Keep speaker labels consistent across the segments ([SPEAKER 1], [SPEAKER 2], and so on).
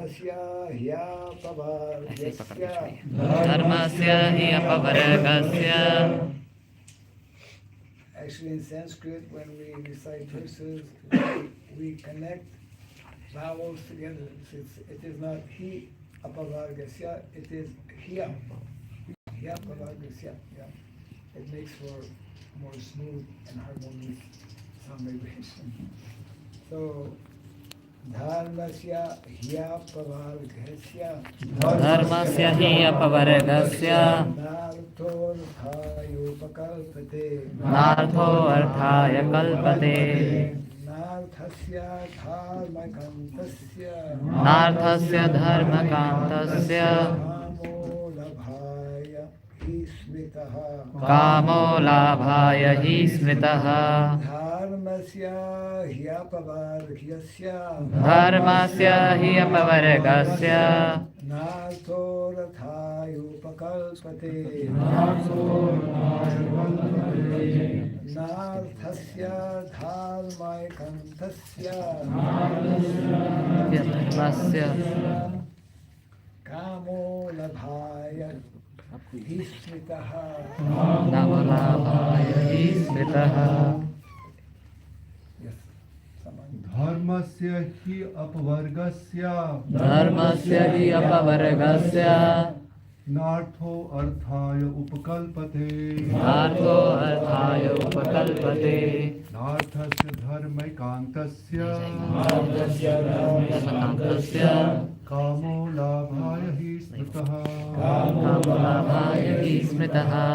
[SPEAKER 1] Dharmasya hyapavargasya.
[SPEAKER 2] Dharmasya hyapavargasya.
[SPEAKER 1] Actually, in Sanskrit, when we recite verses, we connect vowels together. It is not hi apavargasya, it is hya. Hya apavargasya. Yeah. It makes for more smooth and harmonious sound vibration. So, dharmasya hyapavargasya.
[SPEAKER 2] Dharmasya hyapavargasya.
[SPEAKER 1] Nartho arthayopakalpate.
[SPEAKER 2] Nartho arthaya kalpate.
[SPEAKER 1] Narthasya dharmakantasya.
[SPEAKER 2] Narthasya dharmakantasya.
[SPEAKER 1] Kamo labhaya
[SPEAKER 2] Kamo labhaya
[SPEAKER 1] hi smitaha.
[SPEAKER 2] hi smitaha.
[SPEAKER 1] Dharmasya hyapavargasya.
[SPEAKER 2] Dharmasya hyapavargasya.
[SPEAKER 1] Nartho arthayopakalpate. Narthasya dharmakantasya.
[SPEAKER 2] Dharmasya
[SPEAKER 1] Kamo labhaya hi smitaha.
[SPEAKER 2] Kamo labhaya hi smitaha.
[SPEAKER 1] Yes. Someone.
[SPEAKER 3] Dharmasya hi apavargasya.
[SPEAKER 2] Dharmasya hi apavargasya.
[SPEAKER 3] Nartho arthaya upakalpate.
[SPEAKER 2] Nartho arthaya upakalpate.
[SPEAKER 3] Narthasya dharmaikantasya.
[SPEAKER 2] Dharmakantasya.
[SPEAKER 3] Kamo labhaya hi smitaha.
[SPEAKER 2] Kamo labhaya hi smitaha.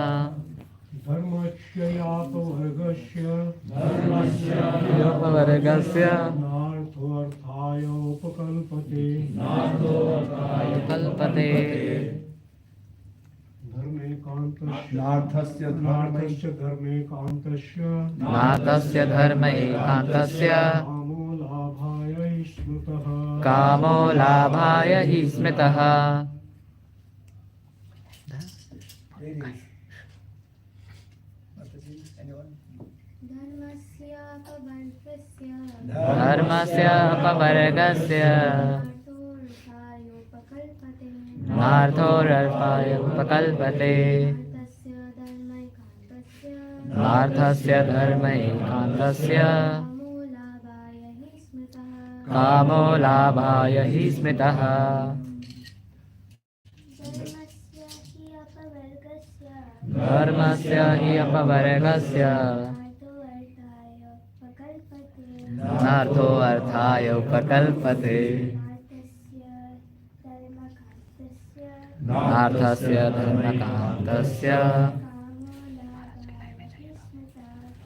[SPEAKER 3] Dharmasya apavargasya.
[SPEAKER 2] Apavargasya.
[SPEAKER 3] Nartho arthaya upakalpate.
[SPEAKER 2] Kalpate.
[SPEAKER 3] Narthasya dharmaikantasya.
[SPEAKER 2] Natasya dharma ekantasya.
[SPEAKER 3] Kamo labhaya hi smitaha.
[SPEAKER 2] Kamo labhaya hi smitaha.
[SPEAKER 1] Ladies. Mataji, anyone?
[SPEAKER 4] Dharmasya pavargasya.
[SPEAKER 2] Dharmasya apavargasya.
[SPEAKER 4] Nartho arthaya upakalpate.
[SPEAKER 2] Nartho arthaya upakalpate. Narthasya dharma ekantasya. Kamo labhaya hi smitaha. Dharmasya hi apavargasya. Nartho arthaya upakalpate. Narthasya dharmakantasya.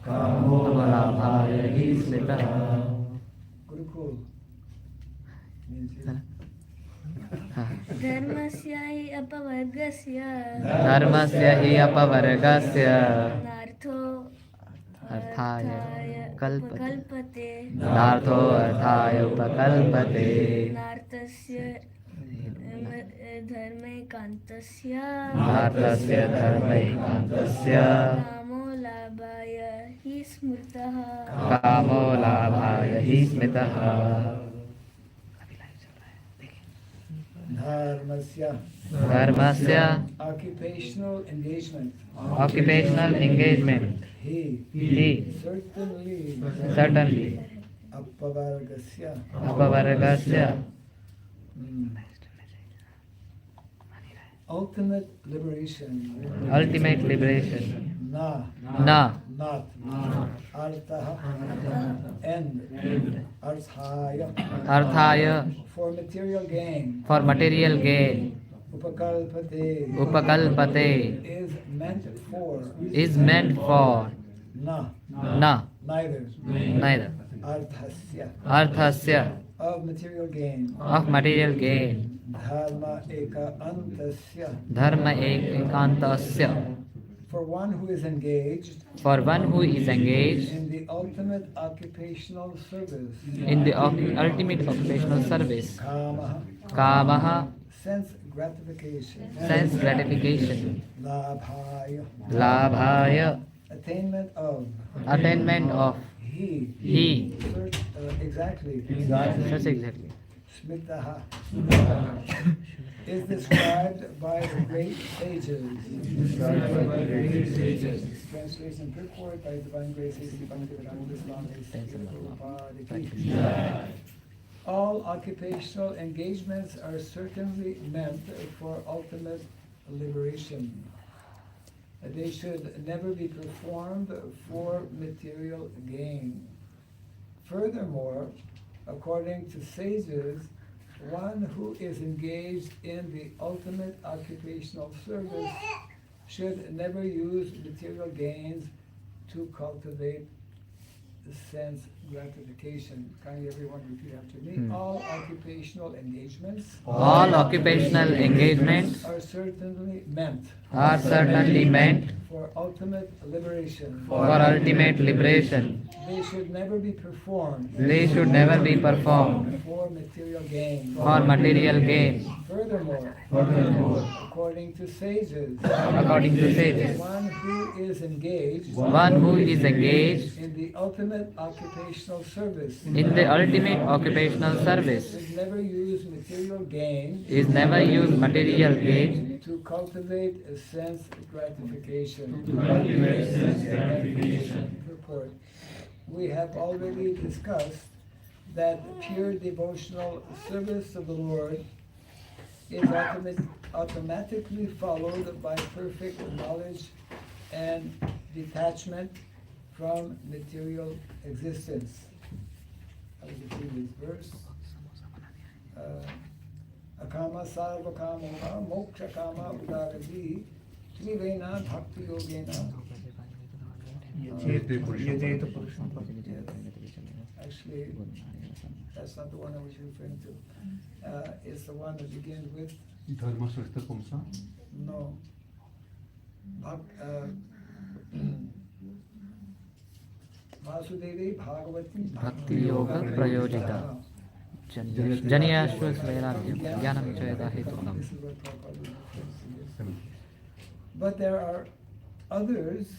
[SPEAKER 2] Kamo labhaya hi smitaha.
[SPEAKER 1] Gurukul. Means you.
[SPEAKER 4] Dharmasya apavargasya.
[SPEAKER 2] Dharmasya hi apavargasya.
[SPEAKER 4] Nartho
[SPEAKER 2] Arthaya
[SPEAKER 4] kalpate.
[SPEAKER 2] Nartho arthaya upakalpate.
[SPEAKER 4] Narthasya dharmaikantasya.
[SPEAKER 2] Narthasya dharma ekantasya.
[SPEAKER 4] Kamo labhaya hi smritaha.
[SPEAKER 2] Kamo labhaya hi smitaha.
[SPEAKER 1] Dharmasya.
[SPEAKER 2] Dharmasya
[SPEAKER 1] Occupational engagement.
[SPEAKER 2] occupational engagement. He certainly
[SPEAKER 1] Apavargasya.
[SPEAKER 2] apavargasya.
[SPEAKER 1] Ultimate liberation.
[SPEAKER 2] Ultimate liberation.
[SPEAKER 1] Na.
[SPEAKER 2] Na
[SPEAKER 1] Not. Artha. End. Arthaya.
[SPEAKER 2] arthaya
[SPEAKER 1] For material gain.
[SPEAKER 2] for material gain.
[SPEAKER 1] Upakalpate.
[SPEAKER 2] Upakalpate
[SPEAKER 1] Is meant for.
[SPEAKER 2] na
[SPEAKER 1] Neither.
[SPEAKER 2] neither.
[SPEAKER 1] Arthasya.
[SPEAKER 2] Arthasya
[SPEAKER 1] Of material gain.
[SPEAKER 2] of material gain.
[SPEAKER 1] Dharma eka antasya.
[SPEAKER 2] Dharma ekantasya
[SPEAKER 1] For one who is engaged
[SPEAKER 2] for one who is engaged
[SPEAKER 1] in the ultimate occupational service.
[SPEAKER 2] in the ultimate occupational service.
[SPEAKER 1] Kamaha.
[SPEAKER 2] Kamaha
[SPEAKER 1] Sense gratification.
[SPEAKER 2] sense gratification.
[SPEAKER 1] Labhaya.
[SPEAKER 2] Labhaya
[SPEAKER 1] Attainment of.
[SPEAKER 2] attainment of.
[SPEAKER 1] He.
[SPEAKER 2] He
[SPEAKER 1] Exactly.
[SPEAKER 2] that's exactly
[SPEAKER 1] smritaha, is described by the great sages. Translation purport by Divine Grace A.C. Bhakti Raghava Swami. All occupational engagements are certainly meant for ultimate liberation. They should never be performed for material gain. Furthermore, according to sages, one who is engaged in the ultimate occupational service should never use material gains to cultivate the sense gratification. Kindly everyone repeat after me. All occupational engagements
[SPEAKER 2] All occupational engagements
[SPEAKER 1] are certainly meant
[SPEAKER 2] for
[SPEAKER 1] ultimate liberation.
[SPEAKER 2] ultimate liberation.
[SPEAKER 1] They should never be performed
[SPEAKER 2] They should never be performed
[SPEAKER 1] for material gain.
[SPEAKER 2] for material gain.
[SPEAKER 1] Furthermore, according to sages,
[SPEAKER 2] According to sages,
[SPEAKER 1] one who is engaged
[SPEAKER 2] one who is engaged
[SPEAKER 1] in the ultimate occupational service
[SPEAKER 2] in the ultimate occupational service
[SPEAKER 1] should never use material gain
[SPEAKER 2] is never use material gain
[SPEAKER 1] to cultivate a sense gratification. Purport. We have already discussed that pure devotional service of the Lord is automatically followed by perfect knowledge and detachment from material existence. That was the previous verse. Akama sarva kamona moksha kama udarati trivena bhakti yogena. Actually, that's not the one I was referring to. It's the one that begins with
[SPEAKER 3] धर्मशास्त्र कौन सा?
[SPEAKER 1] no. Vasudevi Bhagavati
[SPEAKER 2] Bhakti Yoga Prayojita Janiyashva Svairavya Jnanam Chayata Hetunam.
[SPEAKER 1] This is what Prabhupada refers to. But there are others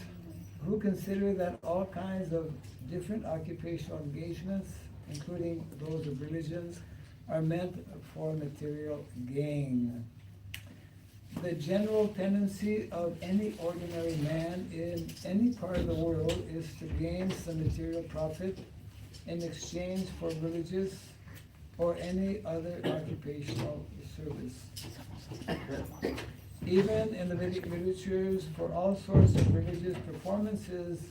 [SPEAKER 1] who consider that all kinds of different occupational engagements, including those of religions, are meant for material gain. The general tendency of any ordinary man in any part of the world is to gain some material profit in exchange for religious or any other occupational service. Even in the Vedic literatures, for all sorts of religious performances,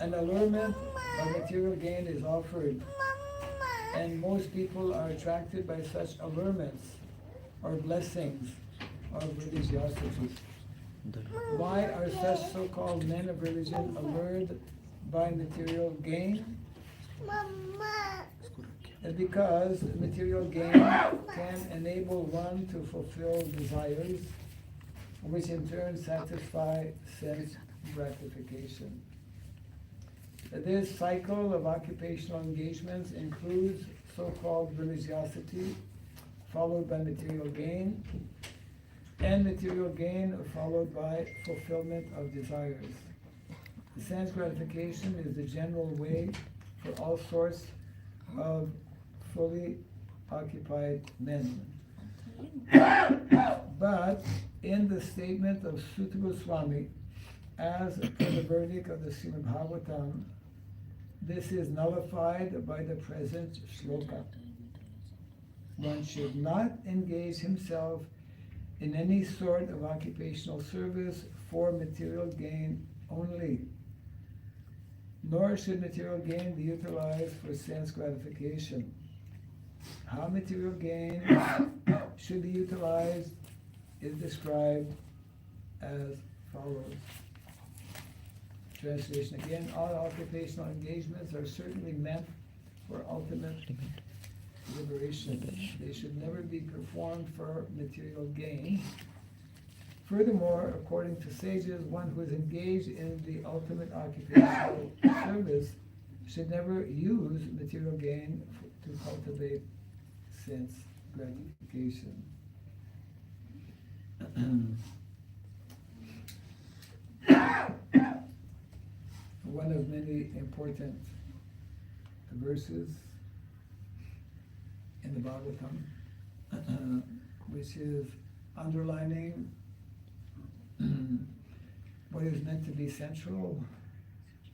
[SPEAKER 1] an allurement of material gain is offered, and most people are attracted by such allurements or blessings of religiosity. Why are such so-called men of religion allured by material gain? Because material gain can enable one to fulfill desires, which in turn satisfy sense gratification. This cycle of occupational engagements includes so-called religiosity, followed by material gain, and material gain followed by fulfillment of desires. The sense gratification is the general way for all sorts of fully occupied men. But in the statement of Sutta Goswami, as per the verdict of the Srimad Bhagavatam, this is nullified by the present shloka. One should not engage himself in any sort of occupational service for material gain only, nor should material gain be utilized for sense gratification. How material gain should be utilized is described as follows. Translation again, all occupational engagements are certainly meant for ultimate liberation. They should never be performed for material gain. Furthermore, according to sages, one who is engaged in the ultimate occupational service should never use material gain to cultivate sense gratification. One of many important verses in in the Bhagavatam, which is underlining what is meant to be central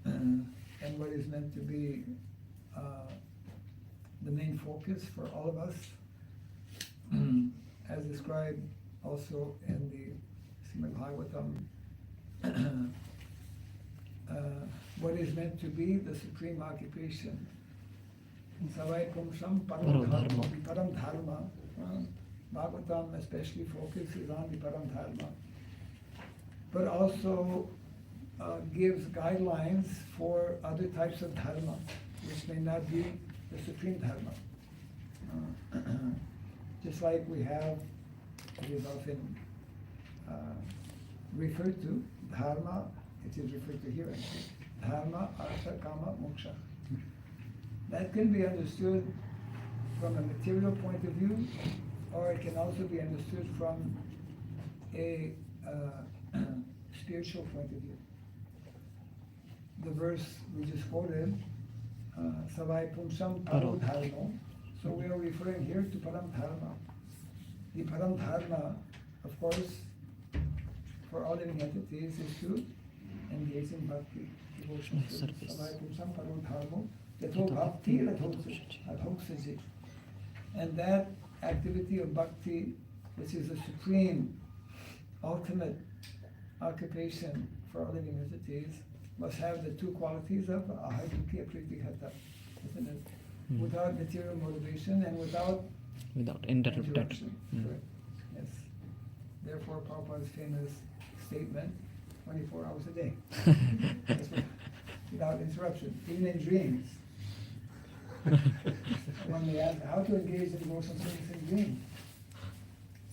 [SPEAKER 1] and what is meant to be the main focus for all of us, as described also in the Srimad Bhagavatam, what is meant to be the supreme occupation. Savai Pumsam Param Dharma. Bhagavatam especially focuses on the Param Dharma, but also gives guidelines for other types of dharma, which may not be the supreme dharma. Just like we have, it is often referred to, dharma, it is referred to here, dharma, artha, kama, moksha. That can be understood from a material point of view, or it can also be understood from a spiritual point of view. The verse we just quoted, Savai Pumsam Paro Dharma. So we are referring here to Param Dharma. The Param Dharma, of course, for all living entities is to engage in bhakti, devotional service. Savai Pumsam Paro Dharma. Yatho Bhakti Raghava. And that activity of bhakti, which is the supreme, ultimate occupation for all living entities, must have the two qualities of ahayukya pritikata, isn't it? Without material motivation and without interruption. Correct. Yes. Therefore, Prabhupada's famous statement, 24 hours a day. That's what, without interruption, even in dreams. When we ask how to engage in devotional service in dreams.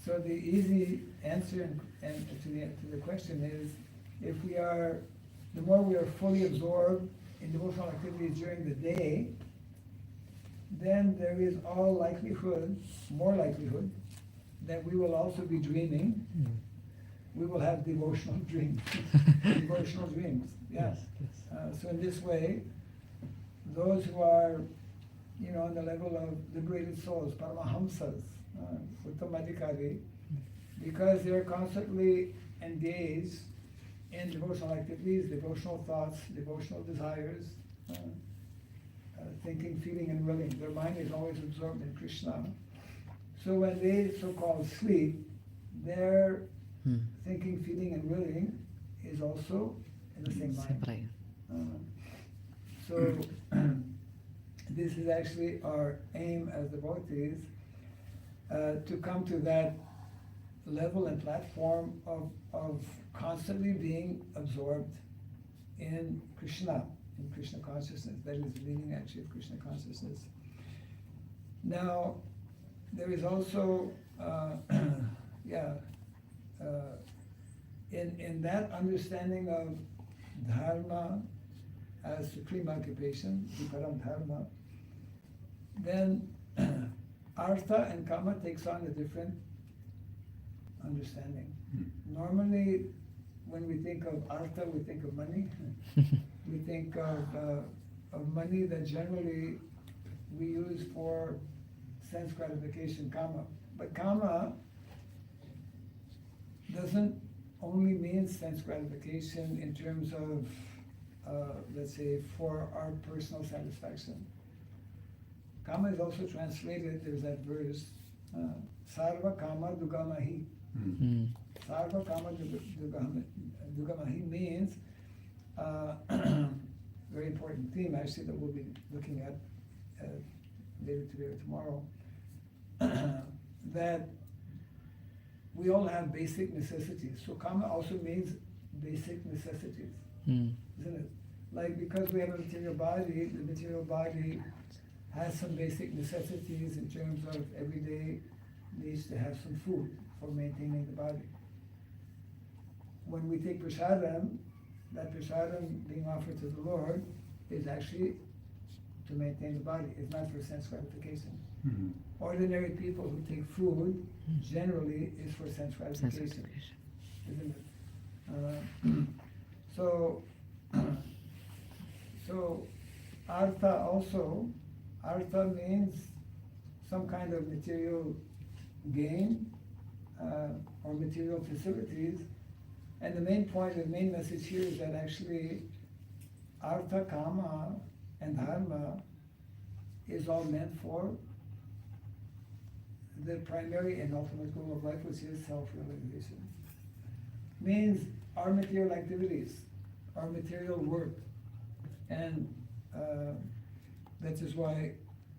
[SPEAKER 1] So the easy answer and to the question is, if we are, the more we are fully absorbed in devotional activities during the day, then there is all likelihood, more likelihood, that we will also be dreaming. We will have devotional dreams. Devotional dreams, yes. So in this way, those who are, on the level of liberated souls, Paramahamsas, Uttamadikari, because they're constantly engaged in devotional activities, devotional thoughts, devotional desires, thinking, feeling, and willing. Their mind is always absorbed in Krishna. So when they so-called sleep, their thinking, feeling, and willing is also in the same mind. So this is actually our aim as devotees, to come to that level and platform of constantly being absorbed in Krishna consciousness. That is the meaning actually of Krishna consciousness. Now, there is also, in that understanding of dharma as supreme occupation, the Param Dharma, then artha and kama takes on a different understanding. Normally, when we think of artha, we think of money. We think of money that generally we use for sense gratification, kama. But kama doesn't only mean sense gratification in terms of, let's say, for our personal satisfaction. Kama is also translated, there's that verse, Sarva Kama Dugamahi. Sarva Kama Dugamahi means, very important theme actually that we'll be looking at later today or tomorrow, that we all have basic necessities. So kama also means basic necessities, isn't it? Like, because we have a material body, the material body has some basic necessities in terms of everyday needs to have some food for maintaining the body. When we take prasadam, that prasadam being offered to the Lord is actually to maintain the body. It's not for sense gratification. Ordinary people who take food generally is for sense gratification, isn't it? So artha also, artha means some kind of material gain or material facilities. And the main point, the main message here is that actually artha, kama, and dharma is all meant for the primary and ultimate goal of life, which is self-realization. Means our material activities, our material work. And that is why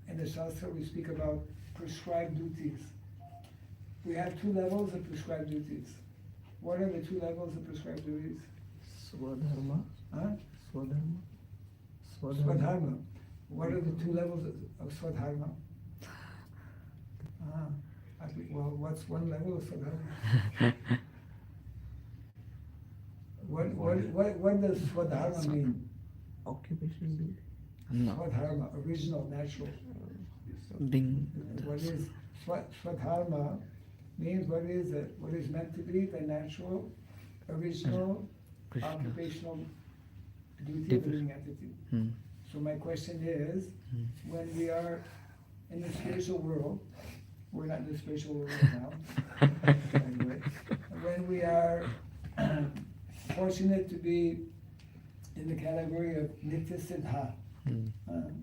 [SPEAKER 1] in the Shastra we speak about prescribed duties. We have two levels of prescribed duties. What are the two levels of prescribed duties?
[SPEAKER 2] Swadharma.
[SPEAKER 1] Huh?
[SPEAKER 2] Swadharma.
[SPEAKER 1] Swadharma. What are the two levels of Swadharma? Well, what's one level of Swadharma? What does Swadharma mean?
[SPEAKER 2] Occupation duty. No.
[SPEAKER 1] Swadharma, original, natural.
[SPEAKER 2] Being.
[SPEAKER 1] What is Swadharma means what is it? What is meant to be the natural, original,
[SPEAKER 2] Krishna.
[SPEAKER 1] occupational duty of the living entity.
[SPEAKER 2] Hmm.
[SPEAKER 1] So my question is, when we are in the spiritual world, we're not in the spiritual world right now, anyway, when we are fortunate to be in the category of Nitya Siddha,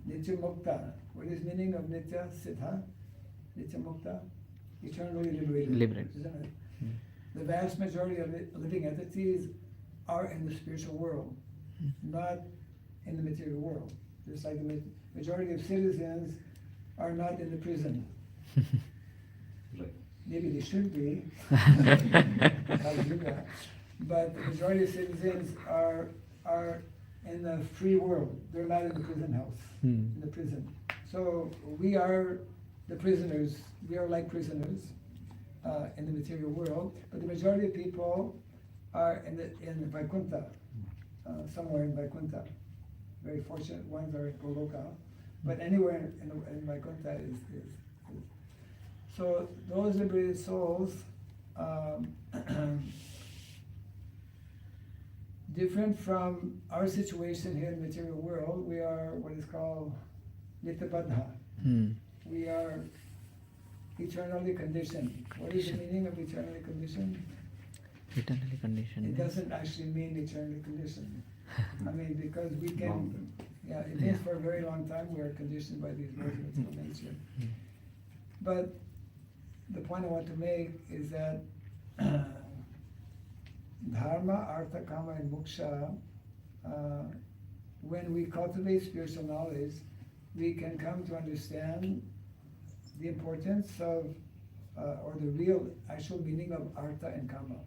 [SPEAKER 1] Nitya Mukta. What is meaning of Nitya Siddha? Nitya Mukta? Eternally liberated. Isn't it? The vast majority of living entities are in the spiritual world, not in the material world. Just like the majority of citizens are not in the prison. Maybe they should be, but the majority of citizens are in the free world. They're not in the prison house, in the prison. So we are the prisoners. We are like prisoners in the material world. But the majority of people are in Vaikuntha, somewhere in Vaikuntha. Very fortunate ones are in Goloka, but anywhere in Vaikuntha is. So those liberated souls, different from our situation here in the material world, we are what is called Nityabadha. We are eternally conditioned. What is the meaning of eternally conditioned?
[SPEAKER 2] Eternally conditioned.
[SPEAKER 1] It doesn't actually mean eternally conditioned. I mean, because we can, it means for a very long time we are conditioned by these laws of material nature. But the point I want to make is that dharma, artha, kama, and moksha, when we cultivate spiritual knowledge, we can come to understand the importance of, or the real actual meaning of artha and kama.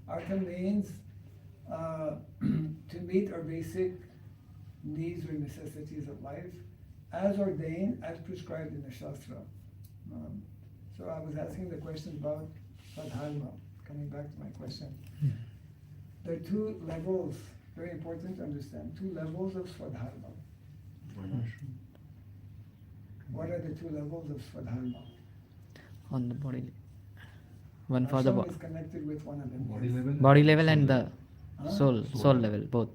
[SPEAKER 1] Artha means to meet our basic needs or necessities of life as ordained, as prescribed in the Shastra. So I was asking the question about Swadharma, coming back to my question. There are two levels, very important to understand, two levels of Swadharma. What are the two levels of Swadharma?
[SPEAKER 2] On the body. One for the
[SPEAKER 1] Ashram
[SPEAKER 2] body.
[SPEAKER 1] is connected with one of them.
[SPEAKER 3] Body level.
[SPEAKER 2] Body level and the
[SPEAKER 1] Huh?
[SPEAKER 2] soul level, both.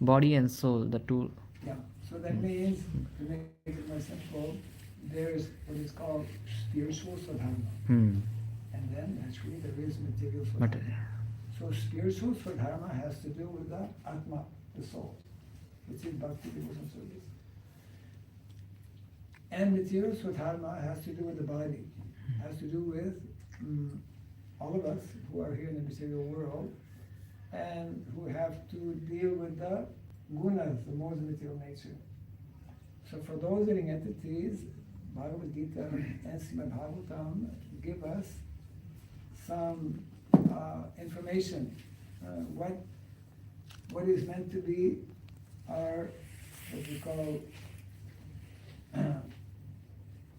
[SPEAKER 2] Body and soul, the two.
[SPEAKER 1] Yeah, so that means, to make it more simple, there's what is called spiritual Swadharma. And then naturally there is material Swadharma.
[SPEAKER 2] Material.
[SPEAKER 1] So spiritual Swadharma has to do with the Atma, the soul, which is Bhakti devotion service. And material Swadharma has to do with the body, has to do with all of us who are here in the material world and who have to deal with the gunas, the modes of material nature. So for those living entities, Bhagavad Gita and Srimad Bhagavatam give us some information. What is meant to be our, what we call,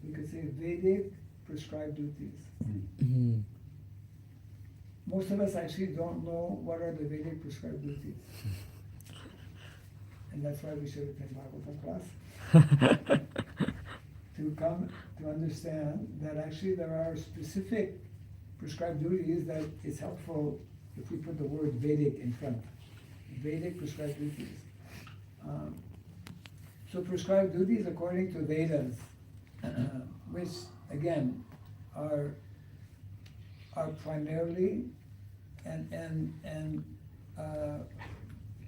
[SPEAKER 1] we could say Vedic prescribed duties. Most of us actually don't know what are the Vedic prescribed duties. And that's why we should attend Bhagavatam class. To come to understand that actually there are specific prescribed duties that it's helpful if we put the word Vedic in front. Vedic prescribed duties. So prescribed duties according to Vedas. which again are primarily and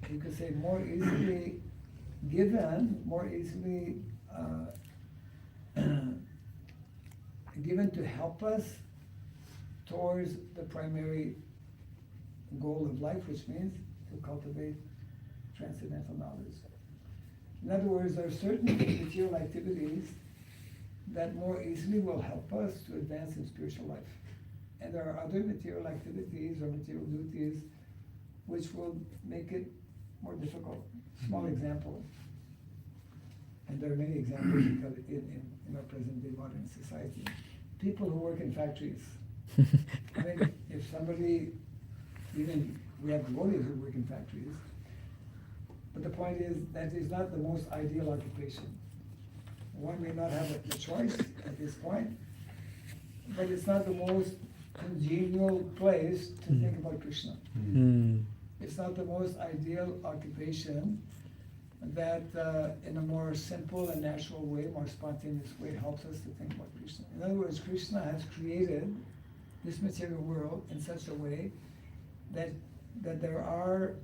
[SPEAKER 1] you could say more easily given, more easily given to help us towards the primary goal of life, which means to cultivate transcendental knowledge. In other words, there are certain material activities that more easily will help us to advance in spiritual life. And there are other material activities or material duties which will make it more difficult. Small example, and there are many examples in our present day modern society. People who work in factories. I mean, if somebody, even we have devotees who work in factories, but the point is that is not the most ideal occupation. One may not have a choice at this point, but it's not the most congenial place to think about Krishna. It's not the most ideal occupation that in a more simple and natural way, more spontaneous way, helps us to think about Krishna. In other words, Krishna has created this material world in such a way that there are,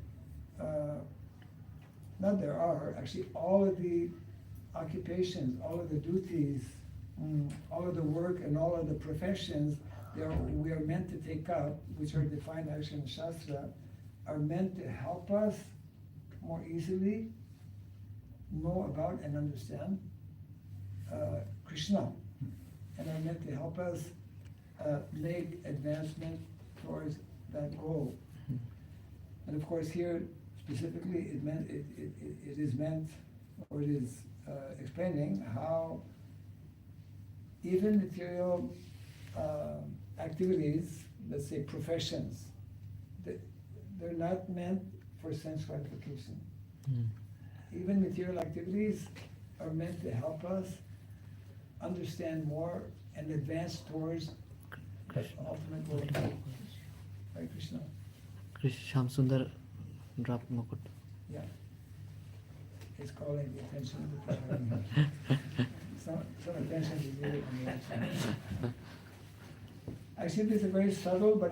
[SPEAKER 1] actually all of the occupations, all of the duties, all of the work and all of the professions we are meant to take up, which are defined actually in the Shastra, are meant to help us more easily know about and understand Krishna, and are meant to help us make advancement towards that goal. And of course here, specifically, it is meant, or it is explaining how even material activities, let's say professions, they're not meant for sense gratification. Even material activities are meant to help us understand more and advance towards the ultimate goal. Hare Krishna.
[SPEAKER 2] Sham Sundar drop mukut.
[SPEAKER 1] Yeah. It's calling the attention of the Prabhupada. Some attention is needed on the outside. I think it's a very subtle but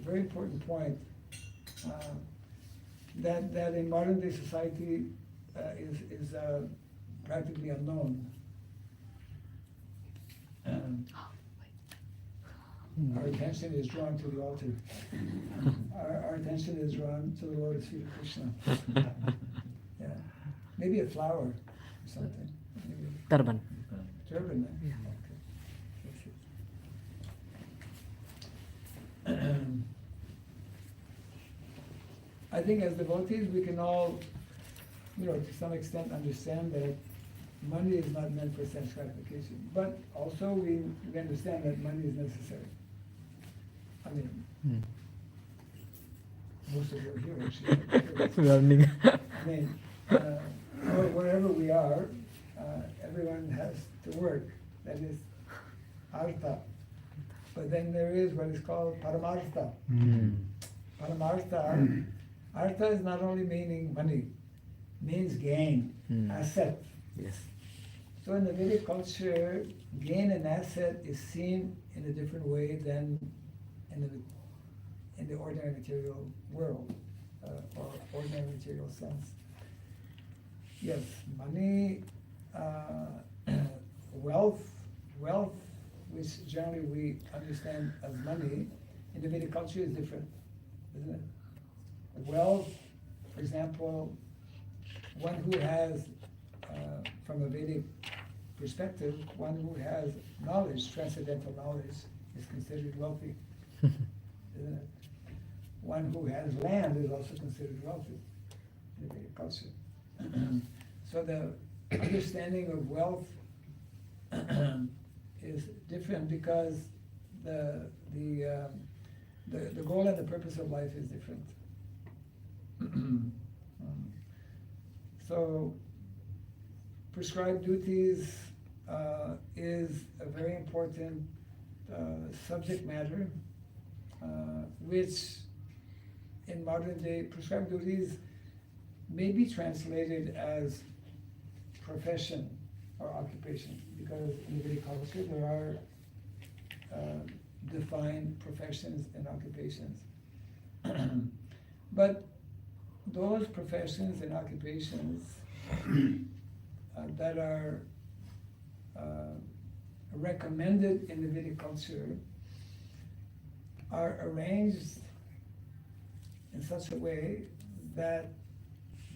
[SPEAKER 1] very important point that in modern day society is practically unknown. Our attention is drawn to the altar. Our attention is drawn to the lotus feet of Krishna. Yeah, maybe a flower or something. Maybe
[SPEAKER 2] Turban.
[SPEAKER 1] turban.
[SPEAKER 2] Yeah.
[SPEAKER 1] Okay. I think as devotees we can all, to some extent understand that money is not meant for sense gratification, but also we understand that money is necessary. I mean, most of you are here actually.
[SPEAKER 2] Learning.
[SPEAKER 1] I mean, wherever we are, everyone has to work. That is artha. But then there is what is called paramartha. Paramartha, artha is not only meaning money, means gain, asset.
[SPEAKER 2] Yes.
[SPEAKER 1] So in the Vedic culture, gain and asset is seen in a different way than in the ordinary material world, or ordinary material sense. Yes, money, wealth, which generally we understand as money, in the Vedic culture is different, isn't it? Wealth, for example, one who has, from a Vedic perspective, one who has knowledge, transcendental knowledge, is considered wealthy. Isn't it? One who has land is also considered wealthy in the Vedic culture. So the understanding of wealth is different because the goal and the purpose of life is different. So prescribed duties is a very important subject matter, which in modern day prescribed duties may be translated as profession, or occupation, because in the Vedic culture there are defined professions and occupations. But those professions and occupations that are recommended in the Vedic culture are arranged in such a way that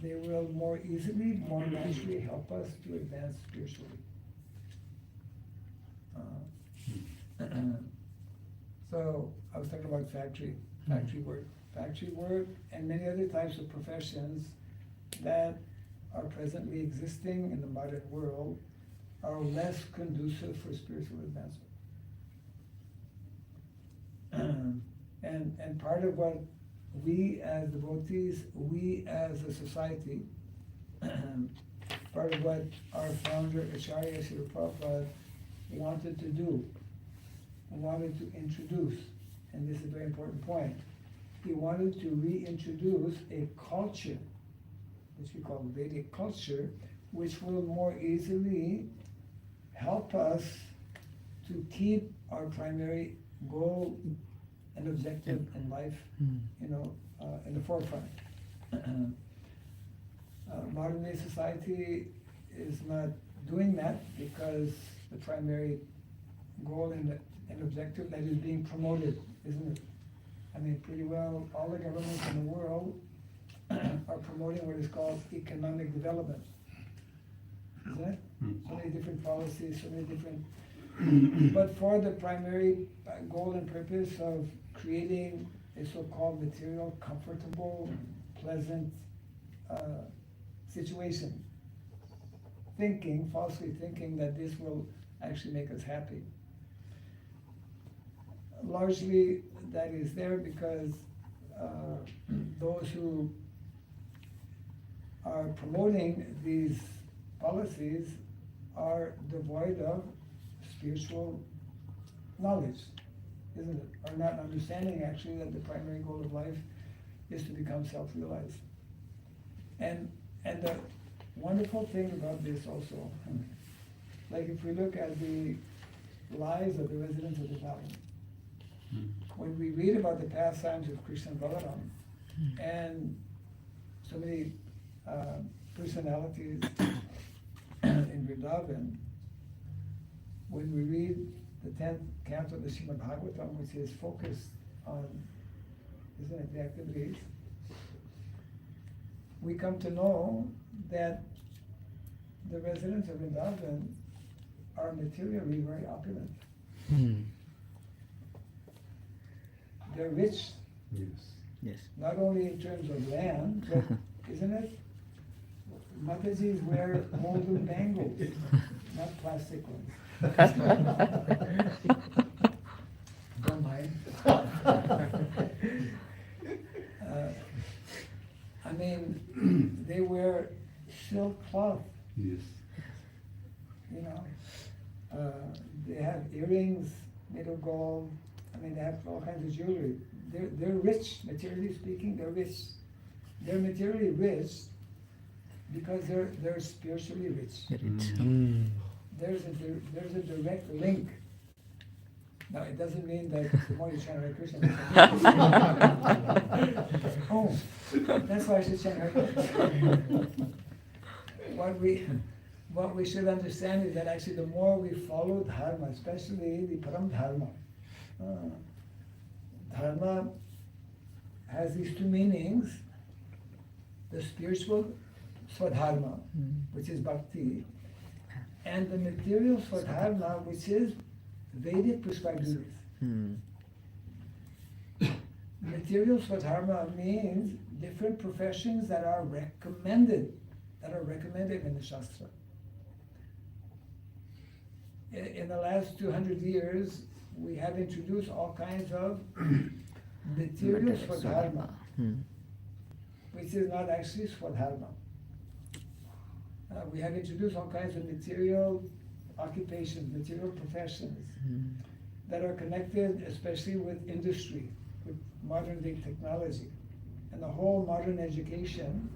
[SPEAKER 1] they will more easily, more naturally help us to advance spiritually. So I was talking about factory work, and many other types of professions that are presently existing in the modern world are less conducive for spiritual advancement. And part of what we as devotees, we as a society, part of what our founder Acharya Srila Prabhupada wanted to do, wanted to introduce, and this is a very important point, he wanted to reintroduce a culture, which we call Vedic culture, which will more easily help us to keep our primary goal and objective in life, in the forefront. Modern day society is not doing that because the primary goal and objective that is being promoted, isn't it? I mean, pretty well all the governments in the world are promoting what is called economic development, isn't it? So many different policies, so many different, but for the primary goal and purpose of creating a so-called material, comfortable, pleasant situation, falsely thinking that this will actually make us happy. Largely that is there because those who are promoting these policies are devoid of spiritual knowledge, isn't it? Are not understanding actually that the primary goal of life is to become self-realized. And the wonderful thing about this also, like if we look at the lives of the residents of the valley, when we read about the pastimes of Krishna and Balaram, and so many personalities in Vrindavan, when we read the 10th canto of the Srimad Bhagavatam, which is focused on, isn't it, the activities, we come to know that the residents of Vrindavan are materially very opulent. They're rich.
[SPEAKER 2] Yes.
[SPEAKER 1] Not only in terms of land, but isn't it? Matajis wear golden bangles, not plastic ones. Don't mind. I mean, they wear silk cloth.
[SPEAKER 3] Yes.
[SPEAKER 1] They have earrings made of gold. I mean, they have all kinds of jewelry. They're rich, materially speaking. They're rich. They're materially rich because they're spiritually rich. There's a direct link. Now, it doesn't mean that the more you chant Hare Krishna, oh, that's why I should chant Hare Krishna. What we should understand is that actually the more we follow dharma, especially the param dharma, dharma has these two meanings: the spiritual swadharma, which is bhakti, and the material swadharma, which is Vedic prescribed duties. Material swadharma means different professions that are recommended in the Shastra. In the last 200 years, we have introduced all kinds of material swadharma, which is not actually swadharma. We have introduced all kinds of material occupations, material professions that are connected especially with industry, with modern day technology. And the whole modern education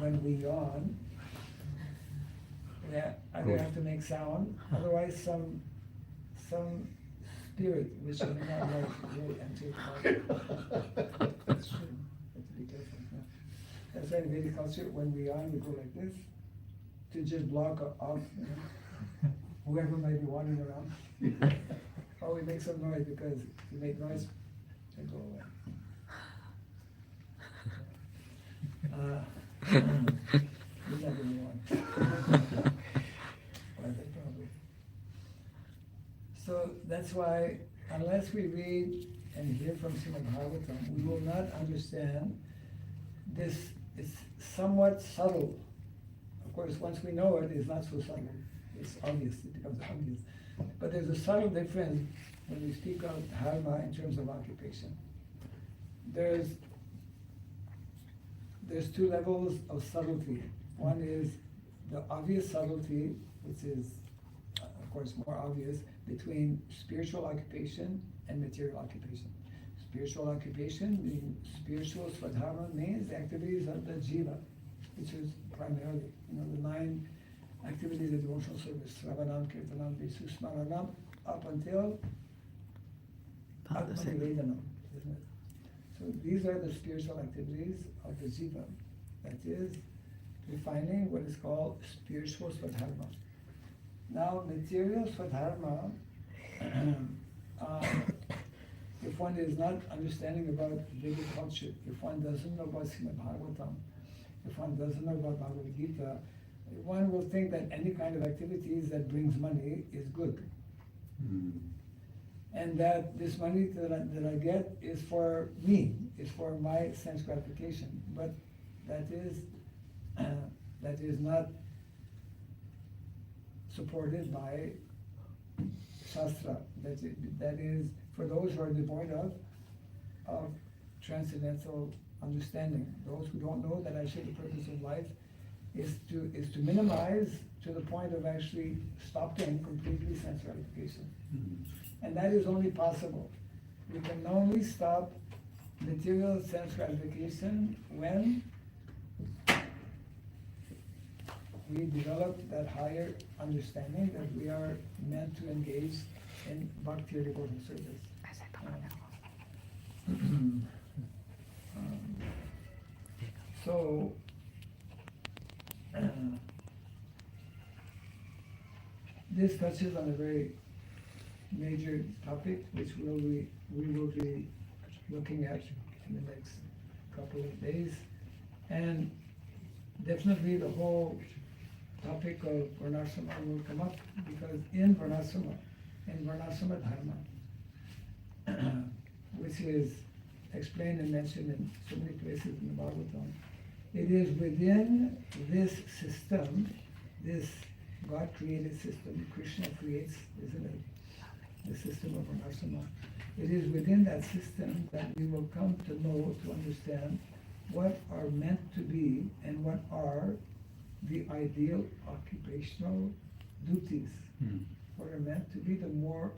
[SPEAKER 1] when we yawn, we either have to make sound, otherwise some spirit which we may not like will enter the body. That's true. We have to be careful. Yeah. That's why in Vedic culture, when we yawn, we go like this to just block off whoever might be wandering around. Or we make some noise, because if we make noise, they go away. You never want. Probably. So that's why, unless we read and hear from Srimad Bhagavatam, we will not understand this. It's somewhat subtle. Of course, once we know it, it's not so subtle. It's obvious, it becomes obvious. But there's a subtle difference when we speak of dharma in terms of occupation. There's two levels of subtlety. One is the obvious subtlety, which is, of course, more obvious, between spiritual occupation and material occupation. Spiritual occupation, the spiritual swadharma means the activities of the jiva, which is primarily, the 9 activities of devotional service, Sravanam, Kirtanam, Visu, Smaranam, up until Atma-nivedanam, isn't it? So these are the spiritual activities of the jiva, that is, refining what is called spiritual swadharma. Now, material swadharma, if one is not understanding about Vedic culture, if one doesn't know about Srimad Bhagavatam, if one doesn't know about Bhagavad Gita, one will think that any kind of activities that brings money is good. And that this money that I get is for me, is for my sense gratification. But that is not supported by Shastra. That is for those who are devoid of transcendental understanding. Those who don't know that actually the purpose of life is to minimize to the point of actually stopping completely sense gratification. And that is only possible. We can only stop material sense gratification when we develop that higher understanding that we are meant to engage in Bhakti Raghava service. So, this touches on a very major topic which we will be looking at in the next couple of days. And definitely the whole topic of Varnasrama will come up, because in Varnasrama Dharma, which is explained and mentioned in so many places in the Bhagavatam, it is within this system, this God-created system, Krishna creates, isn't it? The system of Varnasrama. It is within that system that we will come to know, to understand what are meant to be and what are the ideal occupational duties. What are meant to be the more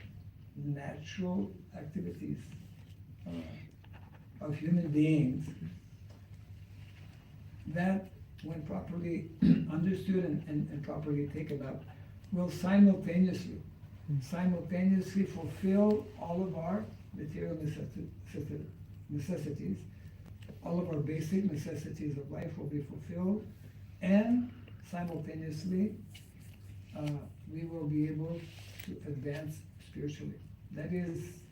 [SPEAKER 1] natural activities of human beings that, when properly understood and properly taken up, will simultaneously fulfill all of our material necessities. All of our basic necessities of life will be fulfilled, and simultaneously we will be able to advance spiritually. That is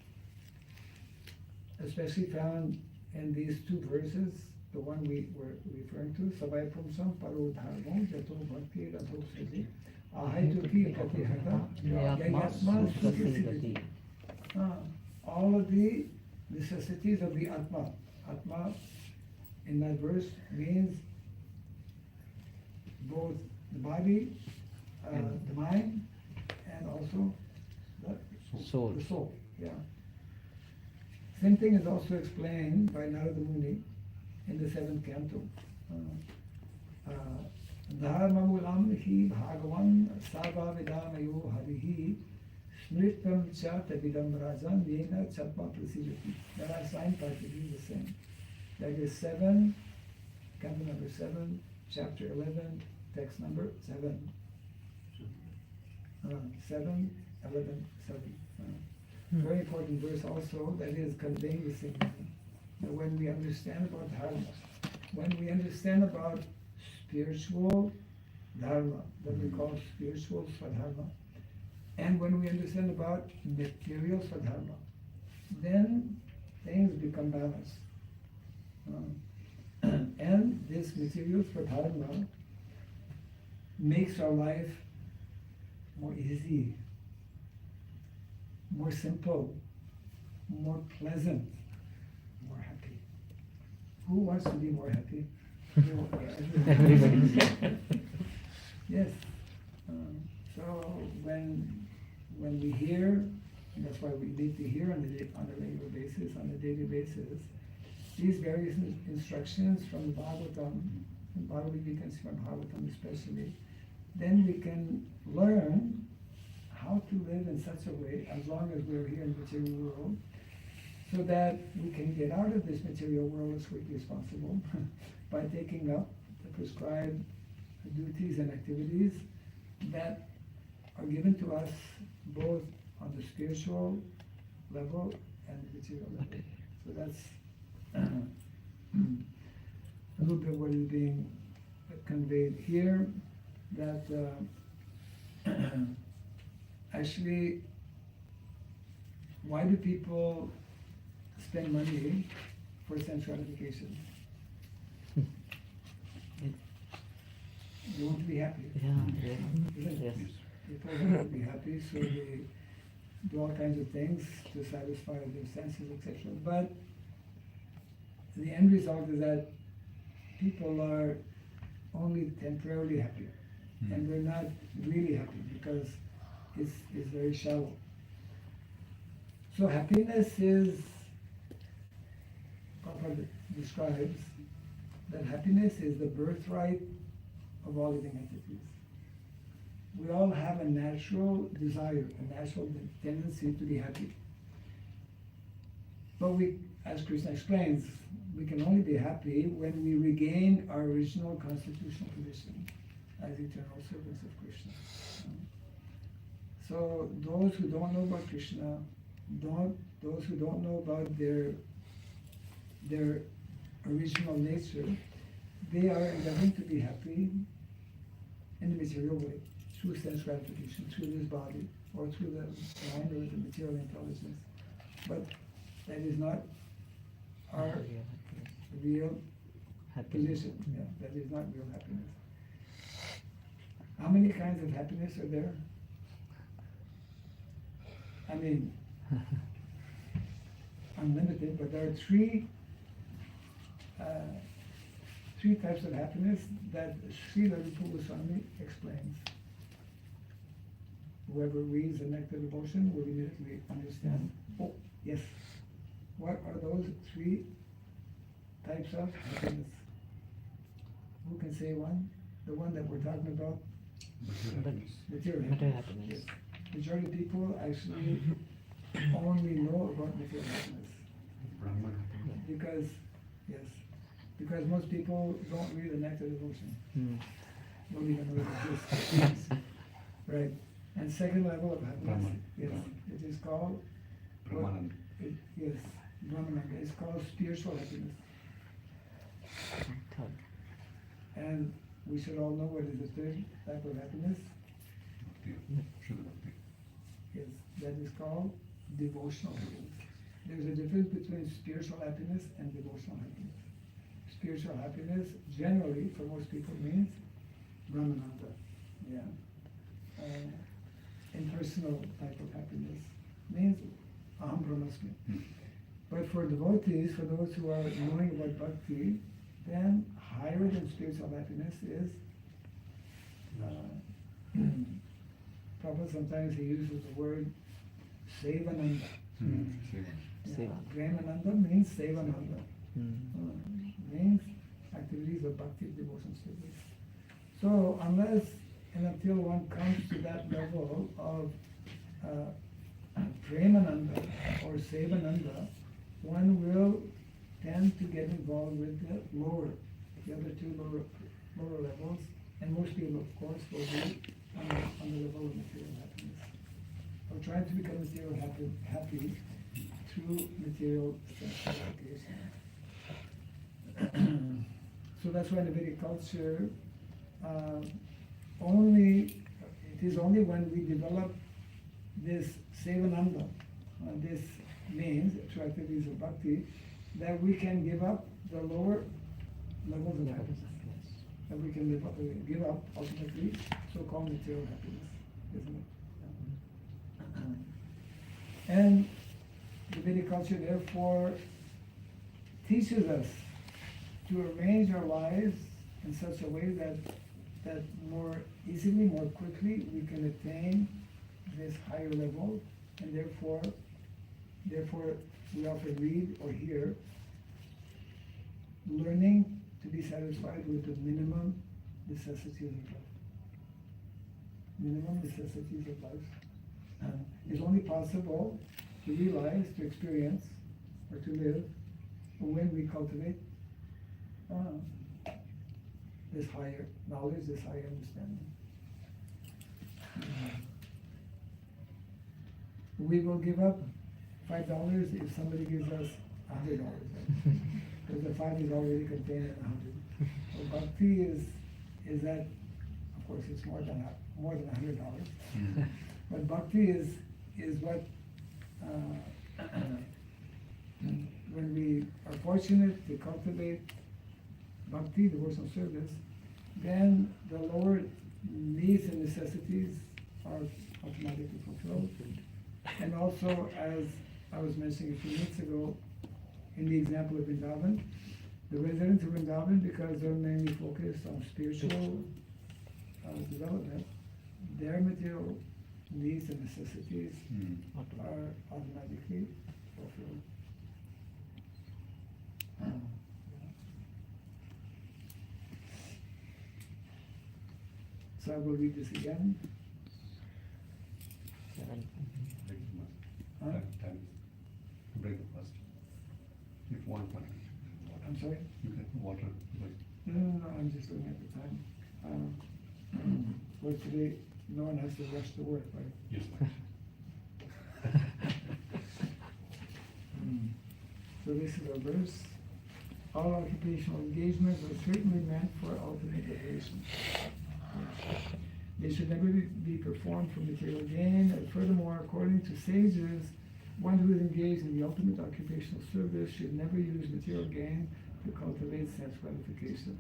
[SPEAKER 1] especially found in these 2 verses, the one we were referring to, Savai Pumsam Paro Dharmo Jato Bhakti Raghava Swami Ahaytuki Katihata Yayatma Sukhisiddhati. All of the necessities of the Atma. Atma in that verse means both the body, the mind, and also the soul. Yeah. Same thing is also explained by Narada Muni in the 7th canto. Dharmamulam hi bhagavan sarva vidamayo harihi smritam cha tavidam rajan yena chatma prasidati. There are sign passages the same. That is 7, canto number 7, chapter 11, text number 7. 7, 11, 7. Very important verse also that is conveying the same thing. That when we understand about dharma, when we understand about spiritual dharma, that we call spiritual swadharma, and when we understand about material swadharma, then things become balanced. And this material swadharma makes our life more easy, more simple, more pleasant, more happy. Who wants to be more happy?
[SPEAKER 2] Everybody.
[SPEAKER 1] Yes. So when we hear, and that's why we need to hear on a regular basis, on a daily basis, these various instructions from the Bhagavatam, from Bhagavad Gita and from Bhagavatam especially, then we can learn how to live in such a way, as long as we're here in the material world, so that we can get out of this material world as quickly as possible by taking up the prescribed duties and activities that are given to us both on the spiritual level and the material level. So that's a little bit what is being conveyed here, that actually, why do people spend money for sense gratification? They want to be happy.
[SPEAKER 2] Yeah.
[SPEAKER 1] Isn't it?
[SPEAKER 2] Yes.
[SPEAKER 1] People want to be happy, so they do all kinds of things to satisfy their senses, etc. But the end result is that people are only temporarily happy, and they're not really happy because it's very shallow. So happiness is, Prabhupada describes that happiness is the birthright of all living entities. We all have a natural desire, a natural tendency to be happy. But we, as Krishna explains, we can only be happy when we regain our original constitutional position as eternal servants of Krishna. So those who don't know about Krishna, those who don't know about their original nature, they are endeavoring to be happy in the material way, through sense gratification, through this body, or through the mind or the material intelligence. But that is not our real position. Yeah, that is not real happiness. How many kinds of happiness are there? I mean, unlimited, but there are three types of happiness that Srila Rupa Goswami explains. Whoever reads the Nectar Devotion will immediately understand. Oh, yes. What are those three types of happiness? Who can say one? The one that we're talking about? Material happiness. Yes. Majority of people actually only know about material happiness. Because most people don't read the Nectar Devotion. Don't even know it exists. Right. And second level of happiness, yes, it is called Brahmananda. Yes, Brahmananda. It's called spiritual happiness. And we should all know what is the third type of happiness. Yes, that is called devotional happiness. There's a difference between spiritual happiness and devotional happiness. Spiritual happiness generally, for most people, means Brahmananda. Yeah. Impersonal type of happiness means Aham Brahmasmi. But for devotees, for those who are knowing about bhakti, then higher than spiritual happiness is Prabhupada sometimes he uses the word Sevananda. Premananda means Sevananda. Means activities of bhakti devotion service. So unless and until one comes to that level of Premananda or Sevananda, one will tend to get involved with the other two lower lower levels, and most people, of course, will be on the level of material happiness. Or trying to become material happy through material sense gratification. So that's why in the Vedic culture, it is only when we develop this Sevananda, this means, through activities of bhakti, that we can give up the lower levels of happiness. That we can give up, ultimately, so-called material happiness, isn't it? And the Vedic culture, therefore, teaches us to arrange our lives in such a way that more easily, more quickly, we can attain this higher level, and therefore we often read or hear, learning to be satisfied with the minimum necessities of life. Minimum necessities of life is only possible to realize, to experience, or to live when we cultivate this higher knowledge, this higher understanding. We will give up $5 if somebody gives us $100, because the 5 is already contained in 100. So bhakti is that, of course, it's more than $100. But bhakti is what when we are fortunate to cultivate bhakti, devotional service, then the lower needs and necessities are automatically fulfilled. And also, as I was mentioning a few minutes ago, in the example of Vrindavan, the residents of Vrindavan, because they're mainly focused on spiritual development, their material needs and necessities are automatically fulfilled. So I will read this again. Huh?
[SPEAKER 3] Time to break the fast. If one point.
[SPEAKER 1] I'm sorry?
[SPEAKER 3] You get water.
[SPEAKER 1] No, I'm just looking at the time. Well, today, no one has to rush to work, right?
[SPEAKER 3] Yes.
[SPEAKER 1] So this is a verse. All occupational engagements are certainly meant for ultimate liberation. They should never be performed for material gain, and furthermore, according to sages, one who is engaged in the ultimate occupational service should never use material gain to cultivate sense gratification.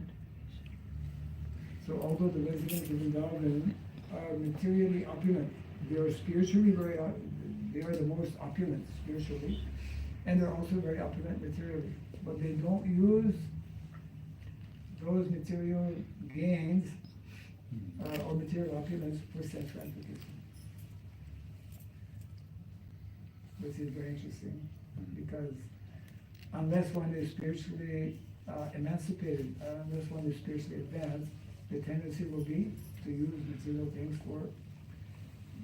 [SPEAKER 1] So although the residents of Vrindavan are materially opulent, they are spiritually they are the most opulent spiritually, and they're also very opulent materially. But they don't use those material gains or material opulence for sense gratification. Which is very interesting, because unless one is spiritually emancipated, unless one is spiritually advanced, the tendency will be to use material things for.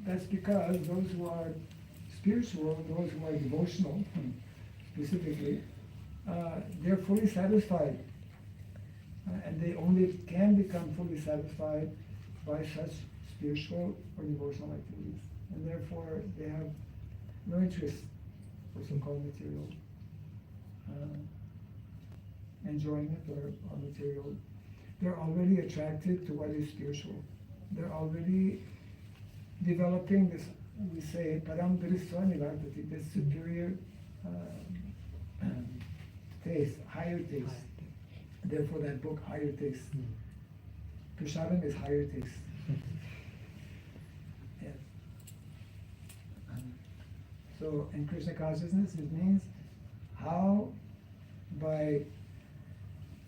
[SPEAKER 1] That's because those who are spiritual, those who are devotional, specifically, they're fully satisfied, and they only can become fully satisfied by such spiritual or devotional activities, and therefore they have no interest for so-called material enjoyment or material. They're already attracted to what is spiritual. They're already developing this, we say, param drisva nivartati, this superior taste, higher taste. Therefore that book, Higher Taste. Prasadam is higher taste. Yes. So in Krishna consciousness, it means how, by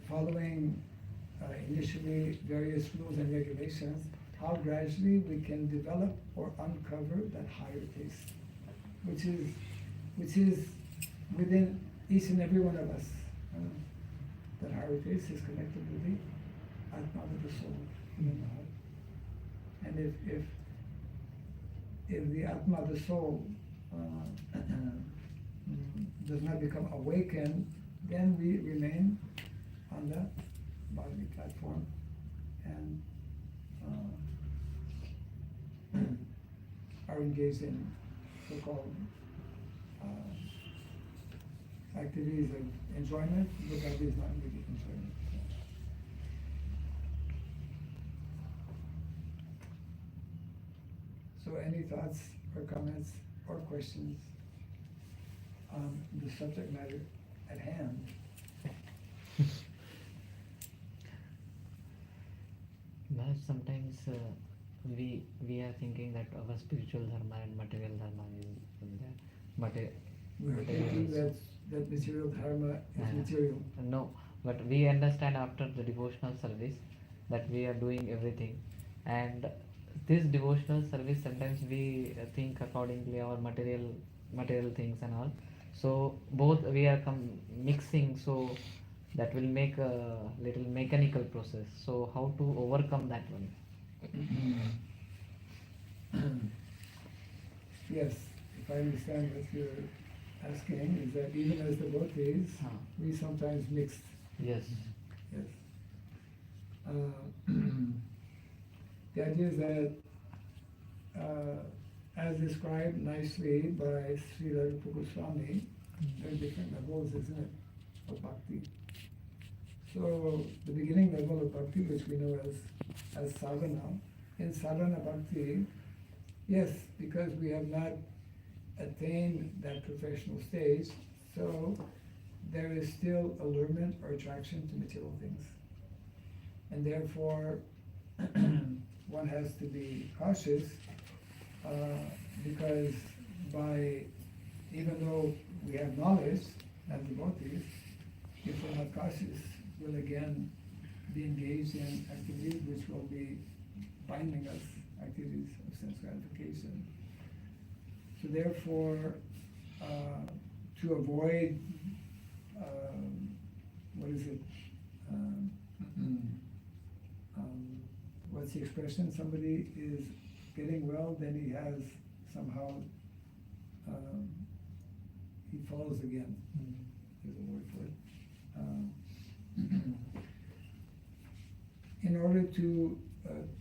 [SPEAKER 1] following initially various rules and regulations, how gradually we can develop or uncover that higher taste, which is within each and every one of us. That higher taste is connected with the Atma, with the soul, within the heart. And if the Atma, the soul, does not become awakened, then we remain on the bodily platform, and are engaged in so-called activities of enjoyment, but that is not really enjoyment. So any thoughts or comments or questions on the subject matter at hand?
[SPEAKER 2] But sometimes we are thinking that our spiritual dharma and material dharma is in there.
[SPEAKER 1] We are thinking that material dharma is material.
[SPEAKER 2] No, but we understand after the devotional service that we are doing everything, and this devotional service sometimes we think accordingly our material things and all. So both we are mixing, so that will make a little mechanical process. So how to overcome that one?
[SPEAKER 1] Yes, if I understand what you're asking, is that even as devotees, we sometimes mix.
[SPEAKER 2] Yes.
[SPEAKER 1] Yes. The idea is that, as described nicely by Bhakti Raghava Swami, there are different levels, isn't it, of bhakti. So the beginning level of bhakti, which we know as sadhana, in sadhana bhakti, yes, because we have not attained that professional stage, so there is still allurement or attraction to material things. And therefore, one has to be cautious, because even though we have knowledge as devotees, if we're not cautious, we'll again be engaged in activities which will be binding us, activities of sense gratification. So therefore, to avoid, what's the expression? Somebody is getting well, then he has somehow, he falls again. There's a word for it. In order to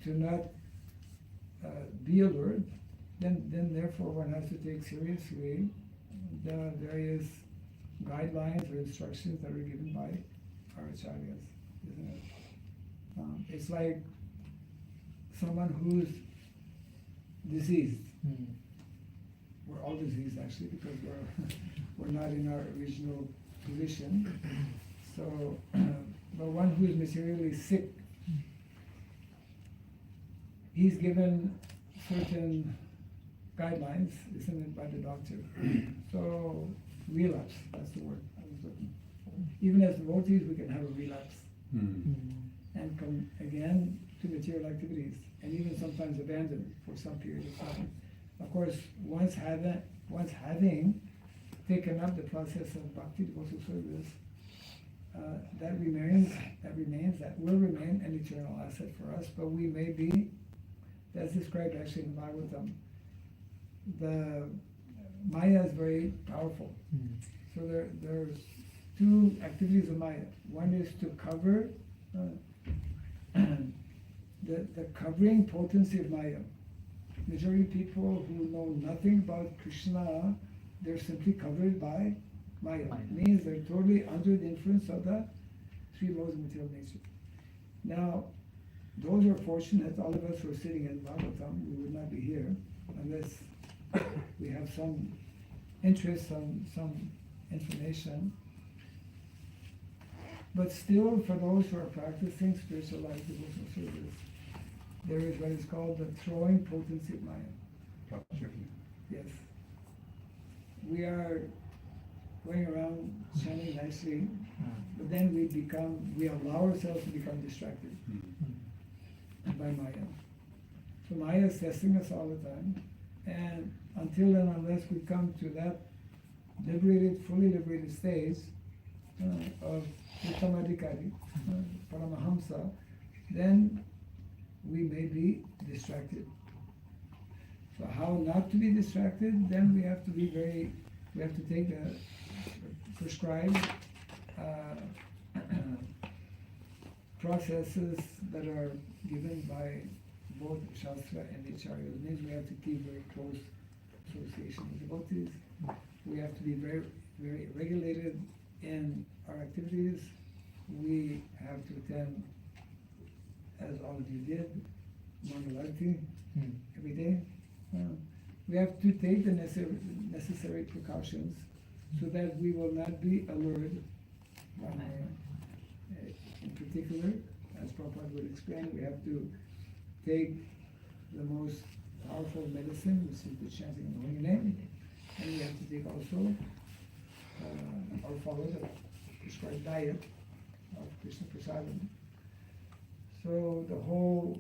[SPEAKER 1] not be alert, then therefore one has to take seriously the various guidelines or instructions that are given by our acharyas, isn't it? It's like someone who's diseased. We're all diseased actually, because we're not in our original position. So, but one who is materially sick, he's given certain guidelines, isn't it, by the doctor. So, relapse, that's the word I was looking for. Even as devotees, we can have a relapse and come again to material activities, and even sometimes abandon for some period of time. Of course, once having taken up the process of bhakti devotional service, that will remain an eternal asset for us, but we may be, that's described actually in Bhagavatam. The Maya is very powerful. So there's two activities of Maya. One is to cover the covering potency of Maya. Majority of people who know nothing about Krishna, they're simply covered by Maya. Means they're totally under the influence of the three laws of material nature. Now, those who are fortunate, all of us who are sitting in Bhagavatam, we would not be here unless we have some interest, some information. But still, for those who are practicing spiritual life devotional service, there is what is called the throwing potency of Maya. Yes. We are going around chanting nicely, but then we allow ourselves to become distracted by Maya. So Maya is testing us all the time, and until and unless we come to that fully liberated stage of Uttamadhikari, Paramahamsa, then we may be distracted. So how not to be distracted? Then we have to take the prescribed processes that are given by both Shastra and Acharya. It means we have to keep very close association with devotees. We have to be very, very regulated in our activities. We have to attend, as all of you did, Mangalarti every day. We have to take the necessary precautions so that we will not be allured by in particular, as Prabhupada would explain, we have to take the most powerful medicine, which is the chanting of the holy name, and we have to take also or follow the prescribed diet of Krishna Prasadam. So the whole,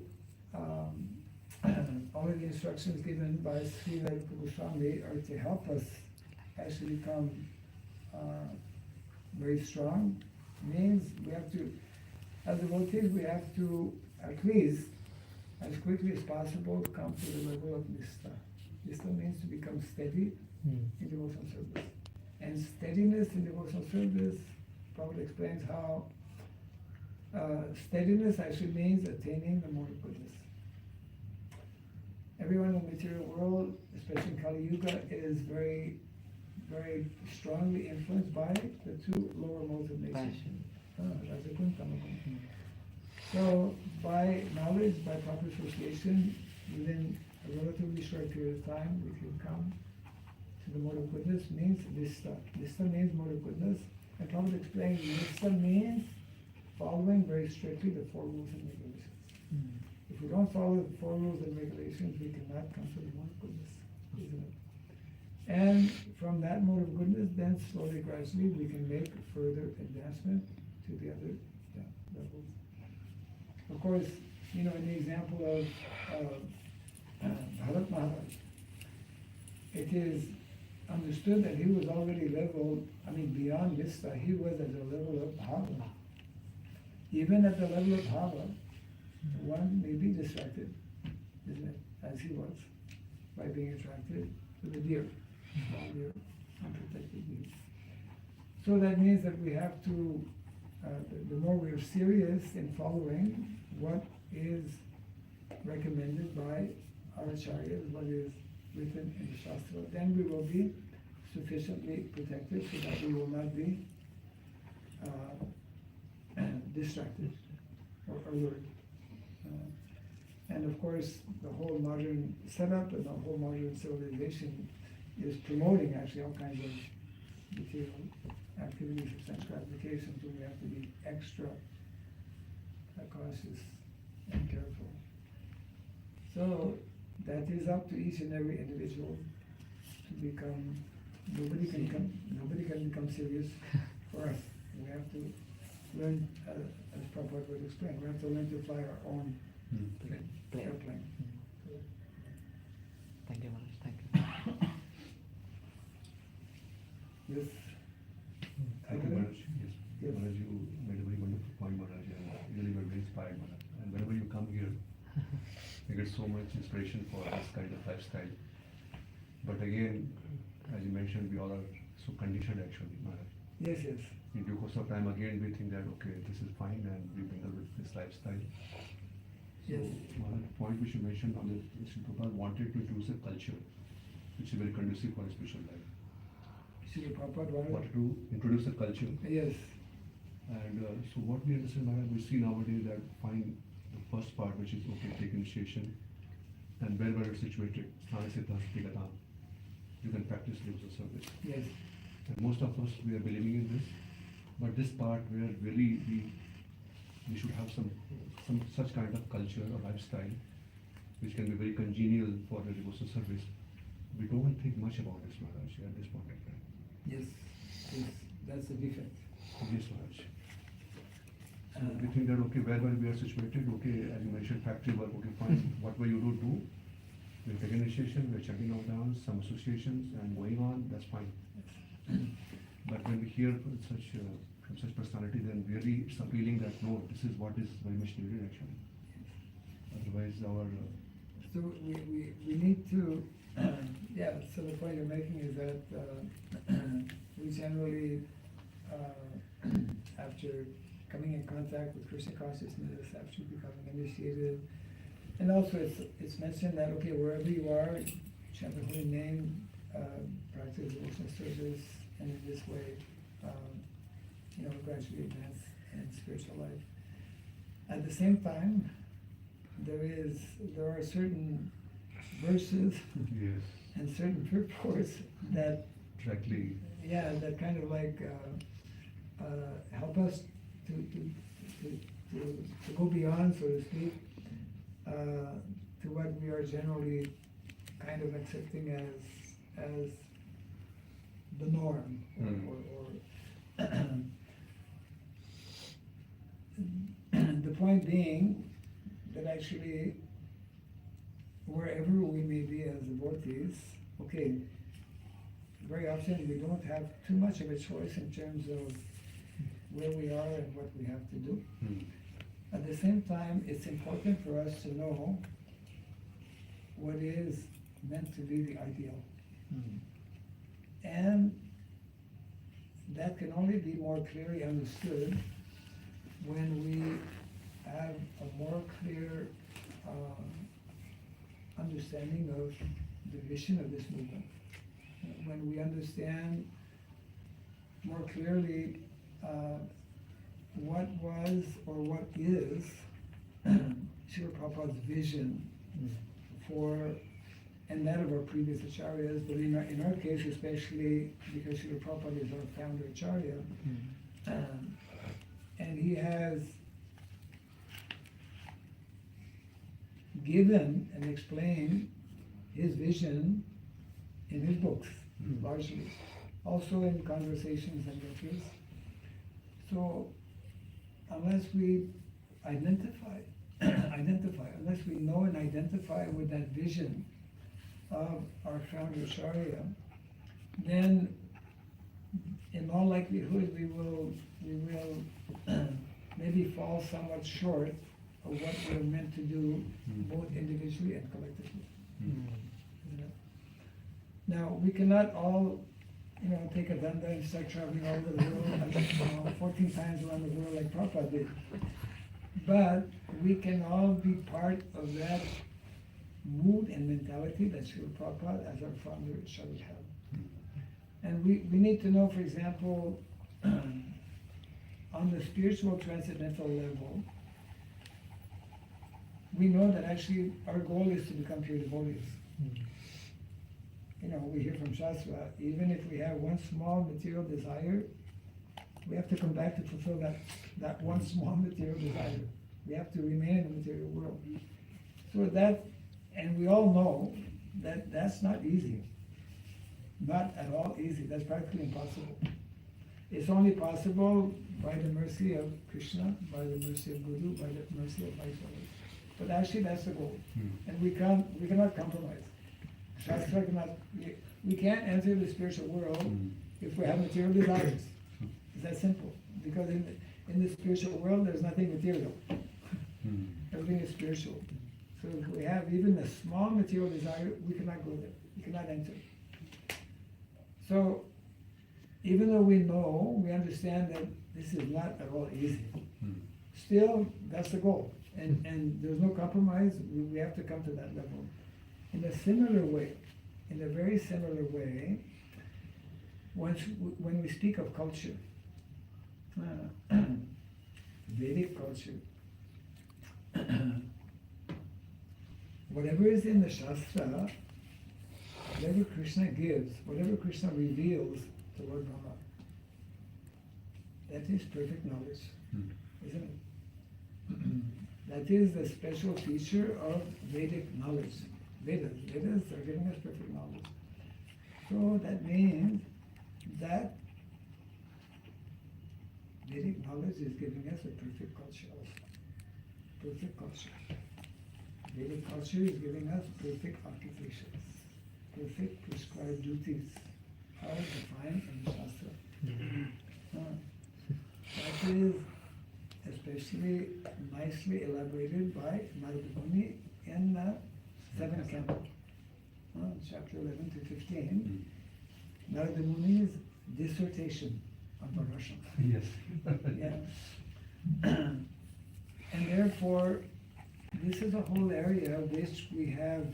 [SPEAKER 1] all of the instructions given by Sri Raghava Swami are to help us actually become very strong. Means we have to, as devotees, we have to at least, as quickly as possible, come to the level of nistha. Nistha means to become steady in devotional service. And steadiness in devotional service, Prabhupada explains how steadiness actually means attaining the mode of goodness. Everyone in the material world, especially in Kali Yuga, is very, very strongly influenced by the two lower modes of nature.
[SPEAKER 2] Passion.
[SPEAKER 1] Rajagun, Tamagun. So by knowledge, by proper association, within a relatively short period of time, we can come to the mode of goodness. Means nistha. Nistha means mode of goodness. And Prabhupada explains nistha means following very strictly the 4 rules and regulations. If we don't follow the 4 rules and regulations, we cannot come to the mode of goodness, isn't it? And from that mode of goodness, then slowly, gradually, we can make further advancement to the other levels. Of course, in the example of Bharat Maharaj, it is understood that he was already leveled, beyond Nistha, he was at the level of Bhava. Even at the level of Bhava, one may be distracted, isn't it? As he was, by being attracted to the deer, small deer, unprotected deer. So that means that we have to, the more we are serious in following what is recommended by our acharyas, what is written in the Shastra, then we will be sufficiently protected so that we will not be distracted or allured. And of course, the whole modern setup and the whole modern civilization is promoting actually all kinds of material activities of sense gratification, so we have to be extra cautious and careful. So that is up to each and every individual to become. Nobody can become serious for us. We have to learn, as Prabhupada would explain, we have to learn to fly our own airplane.
[SPEAKER 2] Thank you, Maharaj. Thank you.
[SPEAKER 1] Yes.
[SPEAKER 3] Thank you, Maharaj. Yes.
[SPEAKER 1] Yes.
[SPEAKER 3] Maharaj, you made a very wonderful point, Maharaj, and really were very inspired, Maharaj. And whenever you come here, you get so much inspiration for this kind of lifestyle. But again, as you mentioned, we all are so conditioned actually, Maharaj.
[SPEAKER 1] Yes, yes.
[SPEAKER 3] In due course of time, again, we think that, okay, this is fine, and we bring up with this lifestyle. So,
[SPEAKER 1] Yes.
[SPEAKER 3] one point which you mentioned on the Sri Prabhupada wanted to introduce a culture which is very conducive for a spiritual life.
[SPEAKER 1] Srila Prabhupada
[SPEAKER 3] Wanted to introduce a culture.
[SPEAKER 1] Yes.
[SPEAKER 3] And so what we understand, Maharaj, we see nowadays that find the first part, which is, okay, take initiation, and wherever it's situated, you can practice devotional service.
[SPEAKER 1] Yes.
[SPEAKER 3] And most of us, we are believing in this, but this part where really we should have some such kind of culture or lifestyle which can be very congenial for the devotional service. We don't think much about this, Maharaj, at this point in time.
[SPEAKER 1] Yes. Yes. That's the defect.
[SPEAKER 3] Yes, Maharaj. So we think that, okay, wherever we are situated, okay, as you mentioned, factory work, okay, fine, whatever you do, we take initiation, we're checking out down some associations and going on, that's fine. But when we hear from such personality, then really it's appealing that no, this is what is very much needed actually. Otherwise our...
[SPEAKER 1] So we need to, so the point you're making is that we generally, after coming in contact with Krishna consciousness, after becoming initiated. And also it's mentioned that, okay, wherever you are, chant the holy name, practice devotional service, and in this way, gradually advance in spiritual life. At the same time, there are certain verses
[SPEAKER 3] Yes,
[SPEAKER 1] and certain purports that,
[SPEAKER 3] directly.
[SPEAKER 1] that kind of like help us to go beyond, so to speak, to what we are generally kind of accepting as the norm, or the point being that actually wherever we may be as devotees, okay, very often we don't have too much of a choice in terms of where we are and what we have to do. At the same time, it's important for us to know what is meant to be the ideal. And that can only be more clearly understood when we have a more clear understanding of the mission of this movement. When we understand more clearly what was or what is Srila Prabhupada's vision for, and that of our previous acharyas, but in our case especially because Srila Prabhupada is our founder acharya, and he has given and explained his vision in his books, largely, also in conversations and lectures. So unless we identify, unless we know and identify with that vision of our founder Acharya, then in all likelihood we will maybe fall somewhat short of what we're meant to do, both individually and collectively. Now, we cannot all, take a danda and start traveling all over the world, 14 times around the world like Prabhupada did. But we can all be part of that mood and mentality that Srila Prabhupada as our founder shall have. And we need to know, for example, on the spiritual transcendental level, we know that actually our goal is to become pure devotees. We hear from Shastra, even if we have one small material desire, we have to come back to fulfill that one small material desire. We have to remain in the material world. So and we all know that that's not easy. Not at all easy. That's practically impossible. It's only possible by the mercy of Krishna, by the mercy of Guru, by the mercy of Vaishnavas. But actually that's the goal. And we cannot compromise. Shastra we can't enter the spiritual world if we have material desires. It's that simple. Because in the spiritual world there's nothing material. Everything is spiritual. So if we have even a small material desire, we cannot go there. We cannot enter. So even though we understand that this is not at all easy, still that's the goal. And there's no compromise. We have to come to that level. In a similar way, in a very similar way, when we speak of culture, Vedic culture, whatever is in the Shastra, whatever Krishna gives, whatever Krishna reveals to Lord Brahma, that is perfect knowledge, isn't it? That is the special feature of Vedic knowledge. Vedas are giving us perfect knowledge. So that means that Vedic knowledge is giving us a perfect culture also. Perfect culture. Vedic culture is giving us perfect occupations, perfect prescribed duties, as defined in the Shastra. That is especially nicely elaborated by Narada Muni in the 7th canto, chapter 11 to 15. Narada Muni's dissertation on Varnashram.
[SPEAKER 3] Yes.
[SPEAKER 1] Yeah. And therefore, this is a whole area which we have,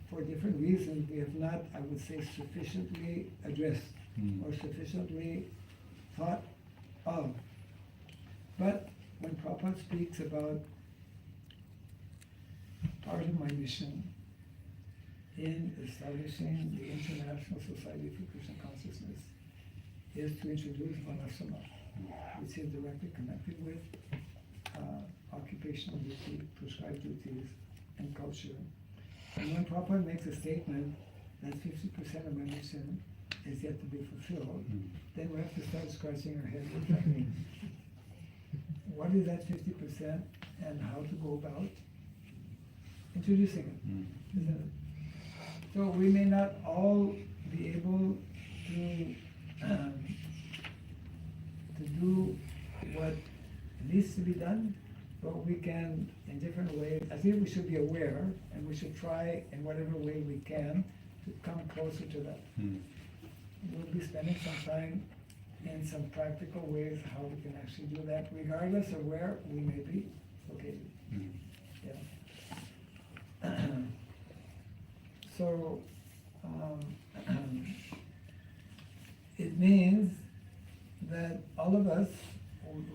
[SPEAKER 1] for different reasons, we have not, I would say, sufficiently addressed or sufficiently thought of. But when Prabhupada speaks about part of my mission in establishing the International Society for Krishna Consciousness is to introduce Vanasana, which is directly connected with occupational duty, prescribed duties, and culture. And when Prabhupada makes a statement that 50% of my mission is yet to be fulfilled, then we have to start scratching our head what that means. What is that 50% and how to go about introducing it, isn't it? So we may not all be able to do what needs to be done, but we can, in different ways, I think we should be aware, and we should try in whatever way we can to come closer to that. We'll be spending some time in some practical ways how we can actually do that, regardless of where we may be located. Yeah. So, it means that all of us,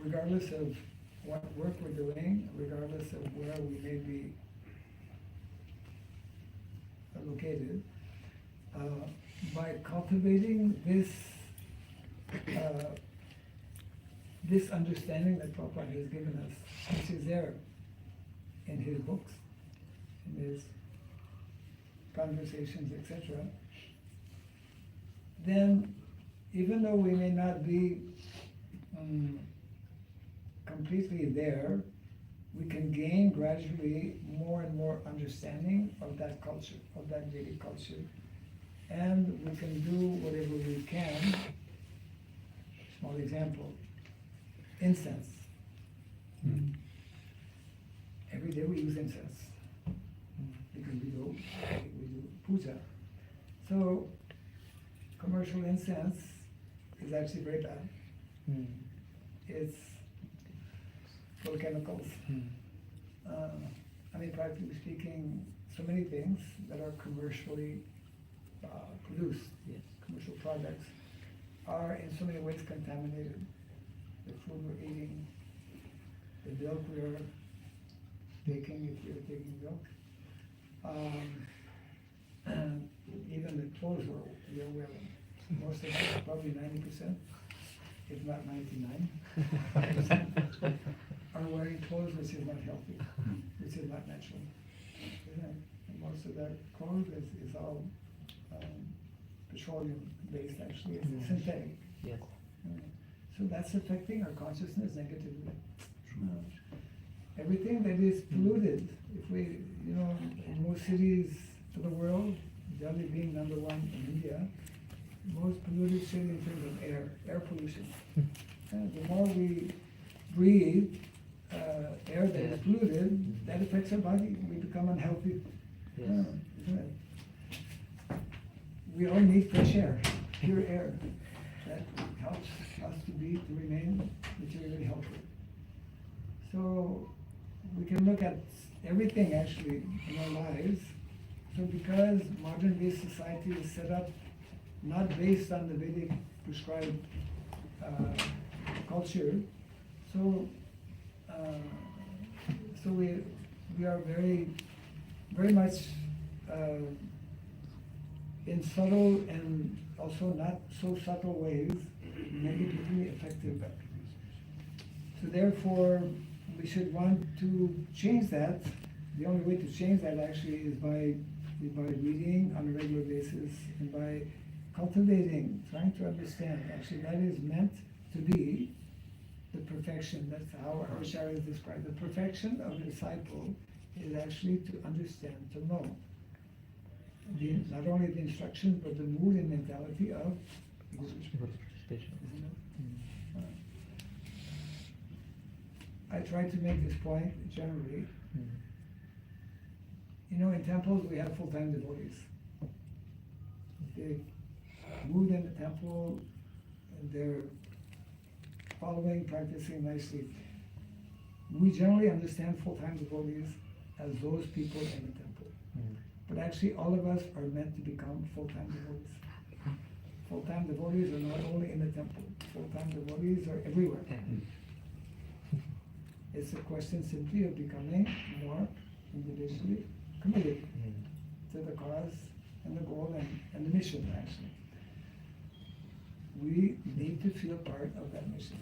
[SPEAKER 1] regardless of what work we're doing, regardless of where we may be located, by cultivating this understanding that Prabhupada has given us, which is there in his books, in his conversations, etc., then even though we may not be completely there, we can gain gradually more and more understanding of that culture, of that Vedic culture, and we can do whatever we can. Small example, incense. Every day we use incense because we do puja. So commercial incense is actually very bad. It's full of chemicals. I mean, practically speaking, so many things that are commercially produced, commercial products, are in so many ways contaminated. The food we're eating, the milk we're taking, if we're taking milk, and even the clothes we're wearing. Most of it, probably 90%, if not 99%, are wearing clothes which is not healthy, which is not natural. And most of that clothes is all petroleum-based, actually. It's synthetic.
[SPEAKER 2] Yes.
[SPEAKER 1] So that's affecting our consciousness negatively. Everything that is polluted, if we, in most cities of the world, Delhi being number one in India, most polluted city in terms of air pollution. The more we breathe air that is polluted, that affects our body. We become unhealthy.
[SPEAKER 2] Yes.
[SPEAKER 1] We all need fresh air, pure air. That helps us to remain materially healthy. So we can look at everything actually in our lives. So because modern Vedic society is set up not based on the Vedic prescribed culture, so we are very, very much in subtle and also not so subtle ways negatively affected. So therefore, we should want to change that. The only way to change that actually is by reading on a regular basis and by cultivating, trying to understand. Actually, that is meant to be the perfection. That's how our Acharya is described. The perfection of a disciple is actually to understand, to know. Not only the instructions, but the mood and mentality of Guru. I try to make this point generally. In temples we have full-time devotees. They move in the temple, and they're following, practicing nicely. We generally understand full-time devotees as those people in the temple. But actually, all of us are meant to become full-time devotees. Full-time devotees are not only in the temple. Full-time devotees are everywhere. It's a question simply of becoming more individually committed to the cause and the goal and the mission, actually. We need to feel part of that mission,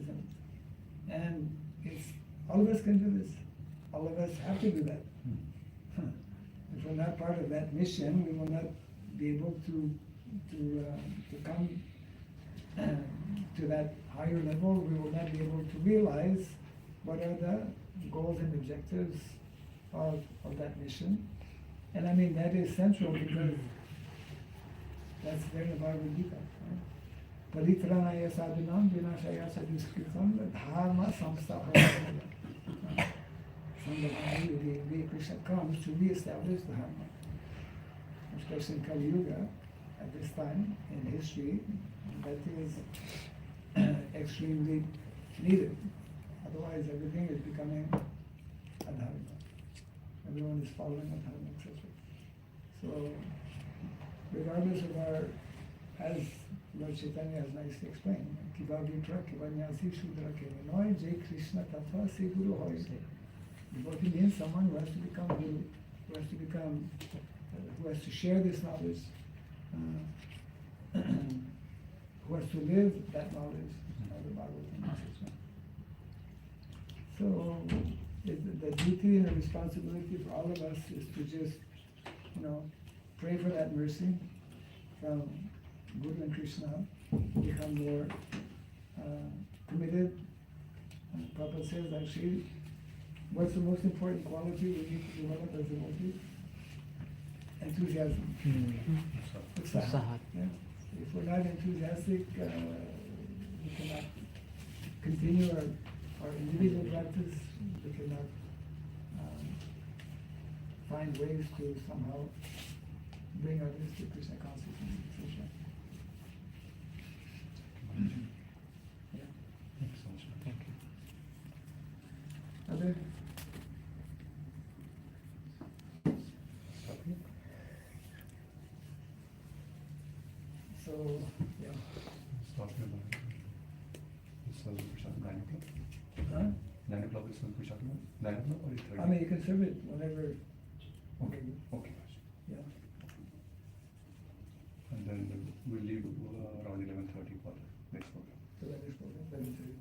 [SPEAKER 1] isn't it? And it's, all of us can do this. All of us have to do that. If we're not part of that mission, we will not be able to come to that higher level. We will not be able to realize what are the goals and objectives of that mission. And I mean, that is central because that's there in the Bhagavad Gita. Paritranaya sadhanam vinashaya sadhuskritam dharma samstapana. The Krishna comes to re-establish the dharma. Especially in Kali Yuga, at this time in history, that is extremely needed. Otherwise, everything is becoming adharma. Everyone is following adharma, etc. So, regardless of our, as Lord Chaitanya has nicely explained, Kiva Vipra, Kiva Nyasi Shudra Kevinoi, Jai Krishna Tattva Se Guru Hoy. Devotee means someone who has to become guru, who has to share this knowledge, who has to live that knowledge of the Bhagavatam message. So the duty and the responsibility for all of us is to just, pray for that mercy from Guru and Krishna, become more committed. Prabhupada says actually, what's the most important quality we need to develop as devotees? Enthusiasm. Utsaha. Yeah. If we're not enthusiastic, we cannot continue our individual practice. We cannot find ways to somehow bring others to Krishna consciousness, etc. Yeah.
[SPEAKER 2] Thank you.
[SPEAKER 1] Other? So, yeah.
[SPEAKER 3] Start with it's 9 o'clock.
[SPEAKER 1] Huh?
[SPEAKER 3] 9 o'clock is Prashad. 9 o'clock or 8:30?
[SPEAKER 1] I mean, you can serve it whenever.
[SPEAKER 3] Okay. Okay.
[SPEAKER 1] Yeah.
[SPEAKER 3] And then we'll leave around 11:30 for the next program.
[SPEAKER 1] So that is program, 11:30.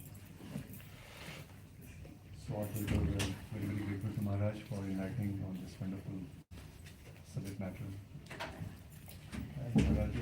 [SPEAKER 3] So we are very, very grateful to Maharaj for enlightening on this wonderful subject matter. And Maharaj,